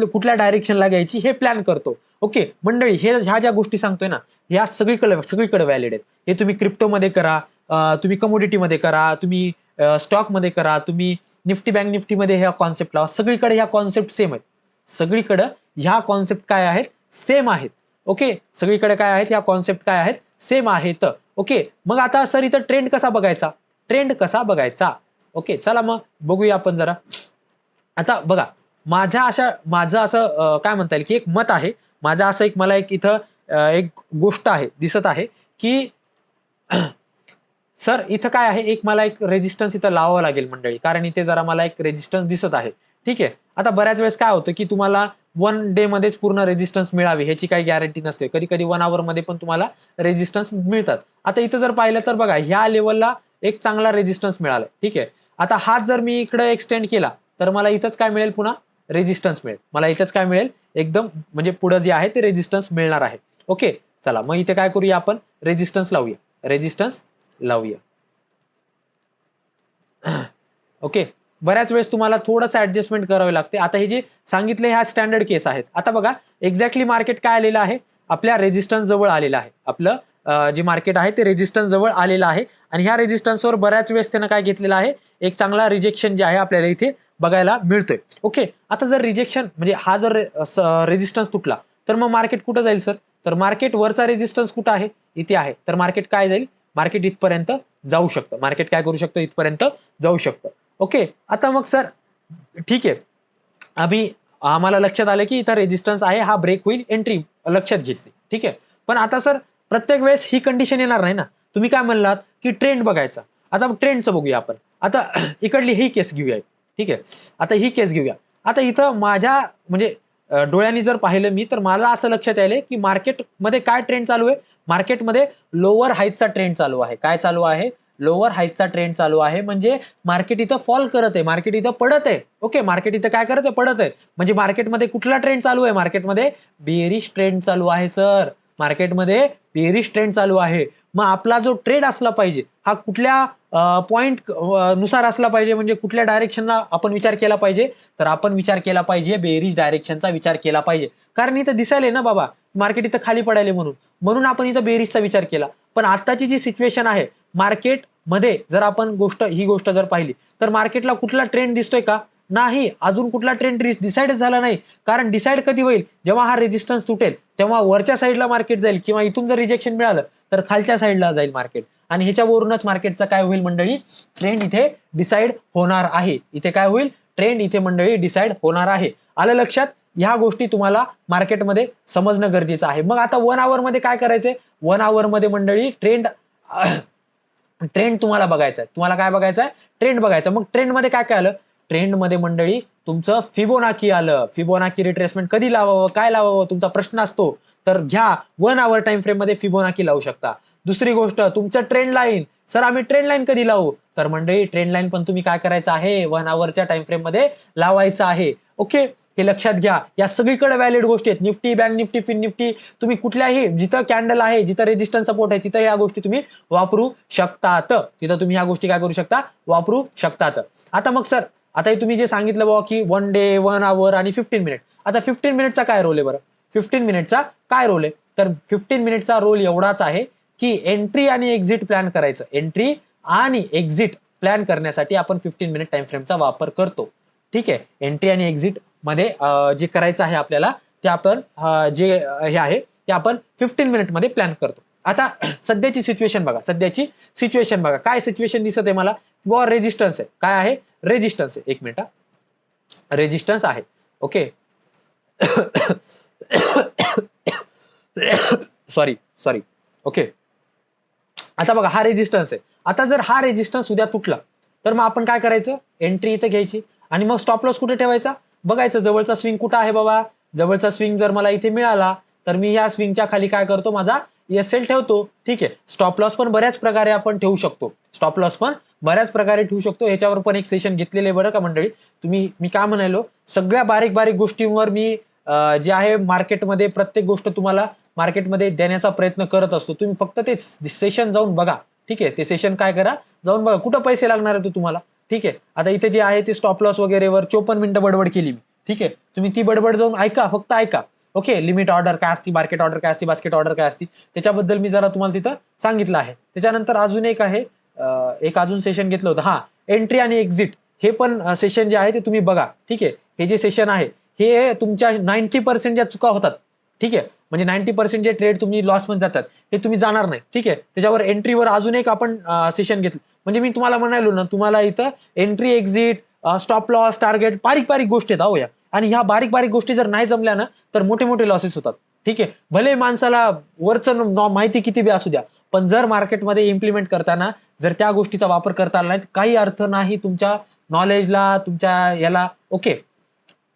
कुठल्या डायरेक्शनला घ्यायची हे प्लॅन करतो. ओके मंडळी, ह्या ज्या गोष्टी सांगतोय ना, ह्या सगळीकडे व्हॅलिड आहेत. हे तुम्ही क्रिप्टोमध्ये करा, तुम्ही कमोडिटीमध्ये करा, तुम्ही स्टॉकमध्ये करा, तुम्ही निफ्टी बँक निफ्टीमध्ये ह्या कॉन्सेप्ट लावा, सगळीकडे ह्या कॉन्सेप्ट सेम आहेत. सगळीकडे ह्या कॉन्सेप्ट काय आहेत, सेम आहेत. ओके, सगळीकडे काय आहेत, ह्या कॉन्सेप्ट काय आहेत, सेम आहेत. ओके, मग आता सर इथं ट्रेंड कसा बघायचा, ट्रेंड कसा बघायचा. ओके, चला मग बघूया आपण जरा. आता बघा, माझं असं काय म्हणता येईल की एक मत आहे माझं, असं एक मला एक इथं एक गोष्ट आहे दिसत आहे की सर इथं काय आहे, एक मला एक रेजिस्टन्स इथं लावावं लागेल मंडळी, कारण इथे जरा मला एक रेजिस्टन्स दिसत आहे. ठीक आहे, आता बऱ्याच वेळेस काय होतं की तुम्हाला 1 डे मध्येच पूर्ण रेजिस्टन्स मिळावी ह्याची काही गॅरंटी नसते, कधी कधी 1 आवर मध्ये पण तुम्हाला रेजिस्टन्स मिळतात. आता इथं जर पाहिलं तर बघा, ह्या लेवलला एक चांगला रेजिस्टन्स मिळाला. ठीक आहे, आता हाच जर मी इकडे एक्सटेंड केला तर मला इथंच काय मिळेल, पुन्हा रेजिस्टन्स मिळेल. मला इथंच काय मिळेल, एकदम म्हणजे पुढे जे आहे ते रेजिस्टन्स मिळणार आहे. ओके, चला मग इथे काय करूया, आपण रेजिस्टन्स लावूया, रेजिस्टन्स लावूया. ओके, बऱ्याच वेळेस तुम्हाला थोडंसं ऍडजस्टमेंट करावी लागते. आता हे जे सांगितले ह्या स्टँडर्ड केस आहेत. आता बघा एक्झॅक्टली मार्केट काय आलेलं आहे, आपल्या रेजिस्टन्स जवळ आलेलं आहे. आपलं जे मार्केट आहे ते रेजिस्टन्स जवळ आलेलं आहे आणि ह्या रेजिस्टन्सवर बऱ्याच वेळेस त्यानं काय घेतलेलं आहे, एक चांगला रिजेक्शन जे आहे आपल्याला इथे बघायला मिळतोय. ओके, आता जर रिजेक्शन म्हणजे हा जर रेजिस्टन्स तुटला तर मग मार्केट कुठं जाईल सर, तर मार्केट वरचा रेजिस्टन्स कुठं आहे, इथे आहे, तर मार्केट काय जाईल, मार्केट इथपर्यंत जाऊ शकतं. मार्केट काय करू शकतं, इथपर्यंत जाऊ शकतं. ओके, आता मग सर ठीक आहे, आम्ही आम्हाला लक्षात आलं की इथं रेजिस्टन्स आहे, हा ब्रेक होईल, एंट्री लक्षात घेतली. ठीक आहे. पण आता सर प्रत्येक वेळेस ही कंडिशन येणार नाही ना. तुम्ही काय म्हणलात की ट्रेंड बघायचा. आता ट्रेंडचं बघूया आपण. आता इकडली ही केस घेऊया. ठीक आहे. आता ही केस घेऊया. आता इथं माझ्या म्हणजे डोळ्यांनी जर पाहिलं मी, तर मला असं लक्षात आलंय की मार्केटमध्ये काय ट्रेंड चालू आहे. मार्केटमध्ये लोअर हाईटचा ट्रेंड चालू आहे. काय चालू आहे? लोअर हाईटचा ट्रेंड चालू आहे. म्हणजे मार्केट इथं फॉल करत आहे, मार्केट इथं पडत आहे. ओके, मार्केट इथं काय करत आहे? पडत आहे. म्हणजे मार्केटमध्ये कुठला ट्रेंड चालू आहे? मार्केटमध्ये बेरिश ट्रेंड चालू आहे सर. मार्केटमध्ये बेरिश ट्रेंड चालू आहे. मग आपला जो ट्रेड असला पाहिजे हा कुठल्या पॉइंट नुसार असला पाहिजे, म्हणजे कुठल्या डायरेक्शनला आपण विचार केला पाहिजे? तर आपण विचार केला पाहिजे बेरिश डायरेक्शनचा विचार केला पाहिजे. कारण इथं दिसायले ना बाबा मार्केट इथं खाली पडायले म्हणून म्हणून आपण इथं बेरिशचा विचार केला. पण आताची जी सिच्युएशन आहे मार्केटमध्ये, जर आपण ही गोष्ट जर पाहिली तर मार्केटला कुठला ट्रेंड दिसतोय का? नाही, अजून कुठला ट्रेंड डिसाइड झाला नाही. कारण डिसाइड कधी होईल? जेव्हा हा रेजिस्टन्स तुटेल तेव्हा वरच्या साईडला मार्केट जाईल, किंवा इथून जर रिजेक्शन मिळालं तर खालच्या साईडला जाईल मार्केट. आणि ह्याच्यावरूनच मार्केटचा काय होईल मंडळी? ट्रेंड इथे डिसाइड होणार आहे. इथे काय होईल? ट्रेंड इथे मंडळी डिसाइड होणार आहे. आलं लक्षात? ह्या गोष्टी तुम्हाला मार्केटमध्ये समजणं गरजेचं आहे. मग आता 1 आवर मध्ये काय करायचंय? 1 आवर मध्ये मंडळी ट्रेंड तुम्हाला बघायचा आहे. तुम्हाला काय बघायचं आहे? ट्रेंड बघायचा. मग ट्रेंड मध्ये काय काय आलं? ट्रेंड मध्ये मंडळी तुमचं फिबोनाकी आलं. फिबोनाकी रिट्रेसमेंट कधी लावावं, काय लावावं तुमचा प्रश्न असतो. तर घ्या 1 आवर टाइम फ्रेम मध्ये फिबोनाकी लावू शकता. दुसरी गोष्ट तुमचं ट्रेंड लाईन. सर आम्ही ट्रेंड लाईन कधी लावू? तर मंडळी ट्रेंड लाईन पण तुम्ही काय करायचं आहे? 1 आवरच्या टाइम फ्रेम मध्ये लावायचं आहे. ओके, हे लक्षात घ्या. या सगळीकडे व्हॅलिड गोष्टी आहेत. Nifty, bank Nifty, fin Nifty, तुम्ही कुठल्याही जिथं कॅन्डल आहे, जिथं रेजिस्टन्स सपोर्ट आहे, तिथं या गोष्टी तुम्ही वापरू शकतात. तिथं तुम्ही ह्या गोष्टी काय करू शकता? वापरू शकतात. आता मग सर आता तुम्ही जे सांगितलं बाबा की 1 डे, 1 आवर आणि 15 मिनिट. आता 15 मिनिटचा काय रोल आहे बरं? 15 मिनिटचा काय रोल आहे? तर 15 मिनिटचा रोल एवढाच आहे की एंट्री आणि एक्झिट प्लॅन करायचं. एंट्री आणि एक्झिट प्लॅन करण्यासाठी आपण 15 मिनिट टाइम फ्रेमचा वापर करतो. ठीक आहे. एंट्री आणि एक्झिट मध्ये जे करायचं आहे आपल्याला ते आपण जे हे आहे ते आपण 15 मिनिट मध्ये प्लॅन करतो. आता सध्याची सिच्युएशन बघा. काय सिच्युएशन दिसत आहे मला? किंवा रेजिस्टन्स आहे. काय आहे? रेजिस्टन्स आहे. 1 मिनिट. रेजिस्टन्स आहे. ओके. सॉरी. ओके. आता बघा हा रेजिस्टन्स आहे. आता जर हा रेजिस्टन्स उद्या तुटला तर मग आपण काय करायचं? एंट्री इथं घ्यायची आणि मग स्टॉप लॉस कुठे ठेवायचा? बघायचं जवळचा स्विंग कुठं आहे बाबा. जवळचा स्विंग जर मला इथे मिळाला तर मी ह्या स्विंगच्या खाली काय करतो? माझा एसएल ठेवतो. ठीक आहे. स्टॉप लॉस पण बऱ्याच प्रकारे आपण ठेवू शकतो. ह्याच्यावर पण एक सेशन घेतलेले बरं का मंडळी. मी काय म्हणालो, सगळ्या बारीक बारीक गोष्टींवर मी जे आहे मार्केटमध्ये प्रत्येक गोष्ट तुम्हाला मार्केटमध्ये देण्याचा प्रयत्न करत असतो. तुम्ही फक्त ते सेशन जाऊन बघा. ठीक आहे. ते सेशन काय करा? जाऊन बघा. कुठं पैसे लागणार आहे तुम्हाला. ठीक आहे. आता इथे जे आहे ते स्टॉप लॉस वगैरेवर 54 मिनिटं बडबड केली मी. ठीक आहे. तुम्ही ती बडबड जाऊन ऐका, फक्त ऐका. ओके. लिमिट ऑर्डर काय असते, मार्केट ऑर्डर काय असते, बास्केट ऑर्डर काय असते, त्याच्याबद्दल मी जरा तुम्हाला तिथं सांगितलं आहे. त्याच्यानंतर अजून एक आहे, एक अजून सेशन घेतलं होतं. हा, एंट्री आणि एक्झिट हे पण सेशन जे आहे ते तुम्ही बघा. ठीक आहे. हे जे सेशन आहे हे तुमच्या 90% ज्या चुका होतात. ठीक आहे. म्हणजे 90% जे ट्रेड तुम्ही लॉस मध्ये जातात ते तुम्ही जाणार नाही. ठीक आहे. त्याच्यावर एंट्रीवर अजून एक आपण सेशन घेतलं. म्हणजे मी तुम्हाला म्हणालो ना, तुम्हाला इथं entry, exit, stop loss, target बारीक बारीक गोष्टी आहेत. या आणि ह्या बारीक बारीक गोष्टी जर नाही जमल्या ना तर मोठे मोठे लॉसेस होतात. ठीक आहे. भले माणसाला वरचं माहिती किती बी असू द्या, पण जर मार्केटमध्ये इम्प्लिमेंट करताना जर त्या गोष्टीचा वापर करता आला नाही, काही अर्थ नाही तुमच्या नॉलेजला, तुमच्या याला. ओके.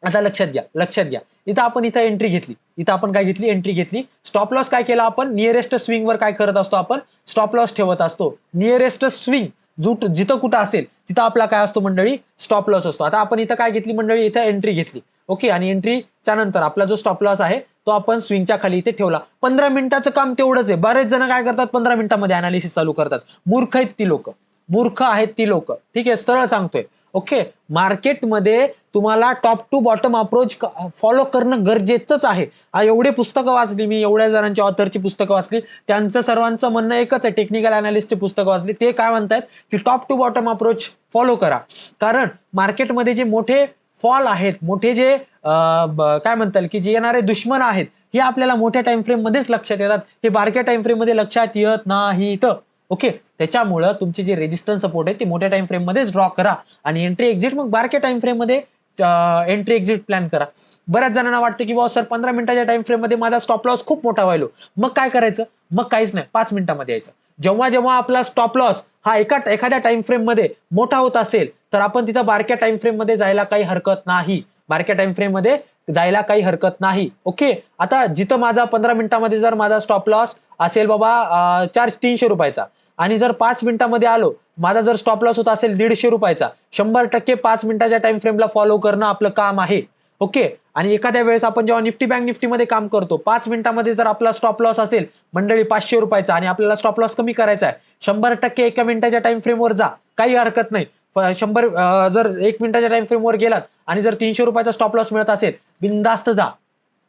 आता लक्षात घ्या. इथं आपण एंट्री घेतली. इथं आपण काय घेतली? एंट्री घेतली. स्टॉप लॉस काय केला आपण? नियरेस्ट स्विंग वर काय करत असतो आपण? स्टॉप लॉस ठेवत असतो. नियरेस्ट स्विंग जिथं कुठं असेल तिथं आपला काय असतो मंडळी? स्टॉप लॉस असतो. आता आपण इथं काय घेतली मंडळी? इथं एंट्री घेतली. ओके. आणि एंट्रीच्या नंतर आपला जो स्टॉप लॉस आहे तो आपण स्विंगच्या खाली इथे ठेवला. 15 मिनिटाचं काम तेवढंच आहे. बरेच जण काय करतात? 15 मिनिटांमध्ये अनालिसिस चालू करतात. मूर्ख आहेत ती लोक. ठीक आहे. सरळ सांगतोय. ओके. मार्केटमध्ये तुम्हाला top to bottom approach follow करणं गरजेचंच आहे. एवढे पुस्तकं वाचली मी, एवढ्या जणांच्या ऑथरची पुस्तकं वाचली, त्यांचं सर्वांचं म्हणणं एकच आहे. टेक्निकल अनालिस्टची पुस्तकं वाचली, ते काय म्हणतात की top to bottom approach follow करा. कारण मार्केटमध्ये जे मोठे फॉल आहेत, मोठे जे काय म्हणतात की जे येणारे दुश्मन आहेत, हे आपल्याला मोठ्या टाइम फ्रेम मध्येच लक्षात येतात. हे बारक्या टाइम फ्रेम मध्ये लक्षात येत नाहीत. ओके. त्याच्यामुळं तुमचे जे रेजिस्टन्स सपोर्ट आहे ते मोठ्या टाइम फ्रेम मध्येच ड्रॉ करा आणि एंट्री एक्झिट मग बारक्या टाइम फ्रेम मध्ये एंट्री एक्झिट प्लॅन करा. बऱ्याच जणांना वाटतं की बाबा सर 15 मिनिटाच्या टाइम फ्रेम मध्ये माझा स्टॉप लॉस खूप मोठा व्हायलो, मग काय करायचं? मग काहीच नाही, 5 मिनिटांमध्ये यायचं. जेव्हा जेव्हा आपला स्टॉप लॉस हा एखाद्या टाइम फ्रेम मध्ये मोठा होत असेल तर आपण तिथं बारक्या टाइम फ्रेम मध्ये जायला काही हरकत नाही. बारक्या टाइम फ्रेम मध्ये जायला काही हरकत नाही. ओके, आता जिथं माझा 15 मिनिटांमध्ये जर माझा स्टॉप लॉस असेल बाबा 300 रुपयाचा आणि जर 5 मिनिटांमध्ये आलो, माझा जर स्टॉप लॉस होत असेल 150 रुपयाचा, 100% 5 मिनिटाच्या टाइम फ्रेमला फॉलो करणं आपलं काम आहे. ओके, आणि एखाद्या वेळेस आपण जेव्हा निफ्टी बँक निफ्टीमध्ये काम करतो, 5 मिनिटांमध्ये जर आपला स्टॉप लॉस असेल मंडळी 500 रुपयाचा आणि आपल्याला स्टॉप लॉस कमी करायचा आहे, 100% 1 मिनिटाच्या टाइम फ्रेमवर जा, काही हरकत नाही. 100 जर 1 मिनिटाच्या टाइम फ्रेमवर गेलात आणि जर 300 रुपयाचा स्टॉप लॉस मिळत असेल, बिंदास्त जा,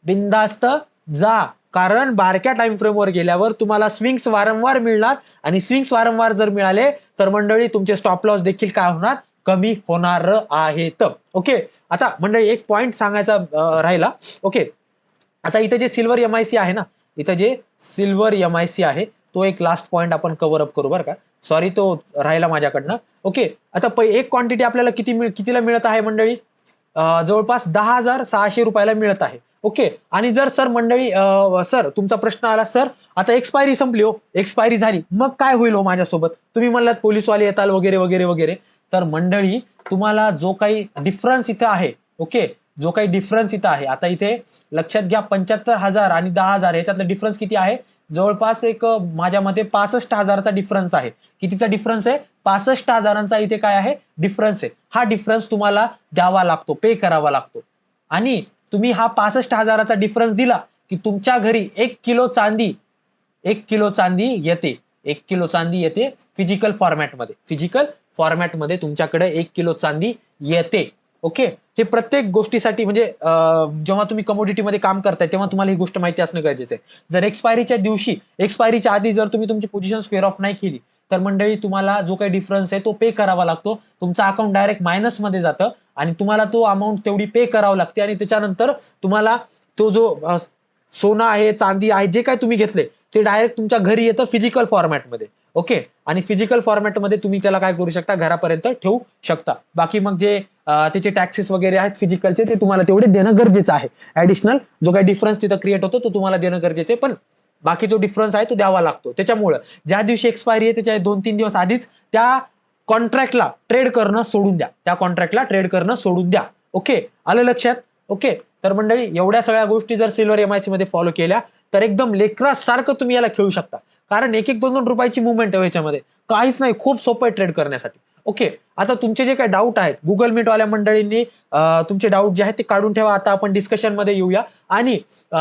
बिंदास्त जा. कारण बारक्या टाइम फ्रेमवर गेल्यावर तुम्हाला स्विंग्स वारंवार मिळणार आणि स्विंग्स वारंवार जर मिळाले तर मंडळी तुमचे स्टॉप लॉस देखील काय होणार? कमी होणार आहेत. ओके, आता मंडळी एक पॉइंट सांगायचा राहिला. ओके, आता इथे जे सिल्वर एमआयसी आहे ना, इथे जे सिल्वर एमआयसी आहे तो एक लास्ट पॉइंट आपण कव्हर अप करू बरं का. सॉरी, तो राहिला माझ्याकडनं. ओके, आता एक क्वांटिटी आपल्याला कितीला मिळत आहे मंडळी? जवळपास 10,600 रुपयाला मिळत आहे. ओके, आणि जर सर मंडळी सर तुमचा प्रश्न आला सर आता एक्सपायरी संपली हो, एक्सपायरी झाली, मग काय होईल हो माझ्यासोबत? तुम्ही म्हणलात पोलीसवाले येताल वगैरे वगैरे वगैरे. तर मंडळी तुम्हाला जो काही डिफरन्स इथं आहे, ओके, जो काही डिफरन्स इथं आहे, आता इथे लक्षात घ्या 75,000 आणि 10,000 याच्यातलं डिफरन्स किती आहे? जवळपास एक माझ्या मते 65,000चा डिफरन्स आहे. कितीचा डिफरन्स आहे? 65,000चा इथे काय आहे? डिफरन्स आहे. हा डिफरन्स तुम्हाला द्यावा लागतो, पे करावा लागतो. आणि तुम्ही हा 65,000चा डिफरन्स दिला की तुमच्या घरी 1 किलो चांदी येते. 1 किलो चांदी येते फिजिकल फॉर्मॅटमध्ये तुमच्याकडे 1 किलो चांदी येते. ओके, हे प्रत्येक गोष्टीसाठी म्हणजे जेव्हा तुम्ही कमोडिटीमध्ये काम करताय तेव्हा तुम्हाला ही गोष्ट माहिती असणं गरजेचं आहे. जर एक्सपायरीच्या आधी जर तुम्ही तुमची पोझिशन स्क्वेअर ऑफ नाही केली तर मंडळी तुम्हाला जो काही डिफरन्स आहे तो पे करावा लागतो. तुमचा अकाउंट डायरेक्ट मायनस मध्ये जातं आणि तुम्हाला तो अमाऊंट तेवढी पे करावं लागते आणि त्याच्यानंतर तुम्हाला तो जो सोनं आहे, चांदी आहे, जे काय तुम्ही घेतले ते डायरेक्ट तुमच्या घरी येतं फिजिकल फॉर्मॅटमध्ये. ओके, आणि फिजिकल फॉर्मॅटमध्ये तुम्ही त्याला काय करू शकता? घरापर्यंत ठेवू शकता. बाकी मग जे त्याचे टॅक्सेस वगैरे आहेत फिजिकलचे ते तुम्हाला तेवढे देणं गरजेचं आहे. ऍडिशनल जो काही डिफरन्स तिथं क्रिएट होतो तो तुम्हाला देणं गरजेचं आहे, पण बाकी जो डिफरन्स आहे तो द्यावा लागतो. त्याच्यामुळं ज्या दिवशी एक्सपायरी आहे त्याच्या 2-3 दिवस आधीच त्या कॉन्ट्रॅक्टला ट्रेड करणं सोडून द्या. ओके, आलं लक्षात? ओके, तर मंडळी एवढ्या सगळ्या गोष्टी जर सिल्वर एमआयसी मध्ये फॉलो केल्या तर एकदम लेकरासारखं तुम्ही याला खेळू शकता. कारण 1-2 रुपयाची मुवमेंट आहे याच्यामध्ये, काहीच नाही, खूप सोपं आहे ट्रेड करण्यासाठी. ओके, आता तुमचे जे काही डाऊट आहेत गुगल मीट वाल्या मंडळींनी तुमचे डाऊट जे आहेत ते काढून ठेवा. आता आपण डिस्कशन मध्ये येऊया. आणि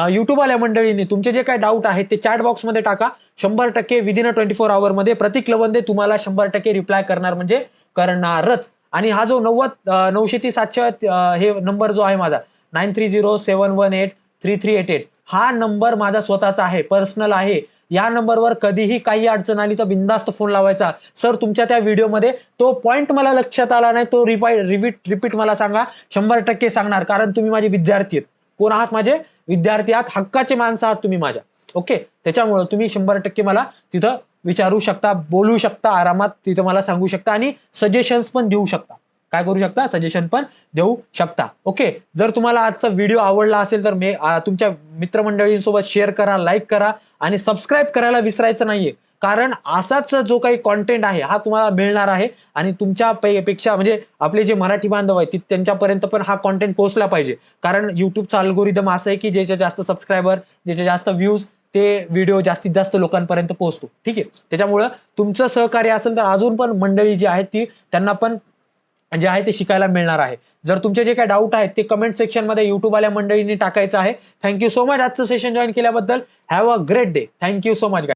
युट्यूब वाल्या मंडळींनी तुमचे जे काही डाऊट आहेत ते चॅट बॉक्स मध्ये टाका. 100% विदिन 24 आवर मध्ये प्रतीक लवंदे तुम्हाला 100% रिप्लाय करणार म्हणजे करणारच. आणि हा जो 900-700 हे नंबर जो आहे माझा 9307183388 हा नंबर माझा स्वतःचा आहे, पर्सनल आहे. या नंबरवर कधीही काही अडचण आली तर बिंदास्त फोन लावायचा. सर तुमच्या त्या व्हिडिओमध्ये तो पॉइंट मला लक्षात आला नाही, तो रिपीट मला सांगा, 100% सांगणार. कारण तुम्ही माझे विद्यार्थी आहेत. कोण आहात? माझे विद्यार्थी आहात, हक्काचे माणसं आहात तुम्ही माझ्या. ओके, त्याच्यामुळे तुम्ही 100% मला तिथं विचारू शकता, बोलू शकता, आरामात तिथं मला सांगू शकता आणि सजेशन्स पण देऊ शकता. काय करू शकता? सजेशन पण देऊ शकता. ओके, जर तुम्हाला आजचा व्हिडिओ आवडला असेल तर तुमच्या मित्रमंडळींसोबत शेअर करा, लाईक करा आणि सबस्क्राईब करायला विसरायचं नाहीये. कारण असाच जो काही कॉन्टेंट आहे हा तुम्हाला मिळणार आहे आणि तुमच्या पेक्षा म्हणजे आपले जे मराठी बांधव आहेत त्यांच्यापर्यंत पण हा कॉन्टेंट पोहोचला पाहिजे. कारण युट्यूबचा अल्गोरिदम असं आहे की ज्याचे जास्त सबस्क्रायबर, ज्याचे जास्त व्ह्यूज, ते व्हिडिओ जास्तीत जास्त लोकांपर्यंत पोहोचतो. ठीक आहे, त्याच्यामुळं तुमचं सहकार्य असेल तर अजून पण मंडळी जी आहेत त्यांना पण जे आहे ते शिकायला मिळणार आहे. जर तुमचे जे काही डाऊट आहेत ते कमेंट सेक्शन मध्ये युट्यूब वाल्या मंडळींनी टाकायचं आहे. थँक्यू सो मच आजचं सेशन जॉईन केल्याबद्दल. Have a great day. Thank you so much.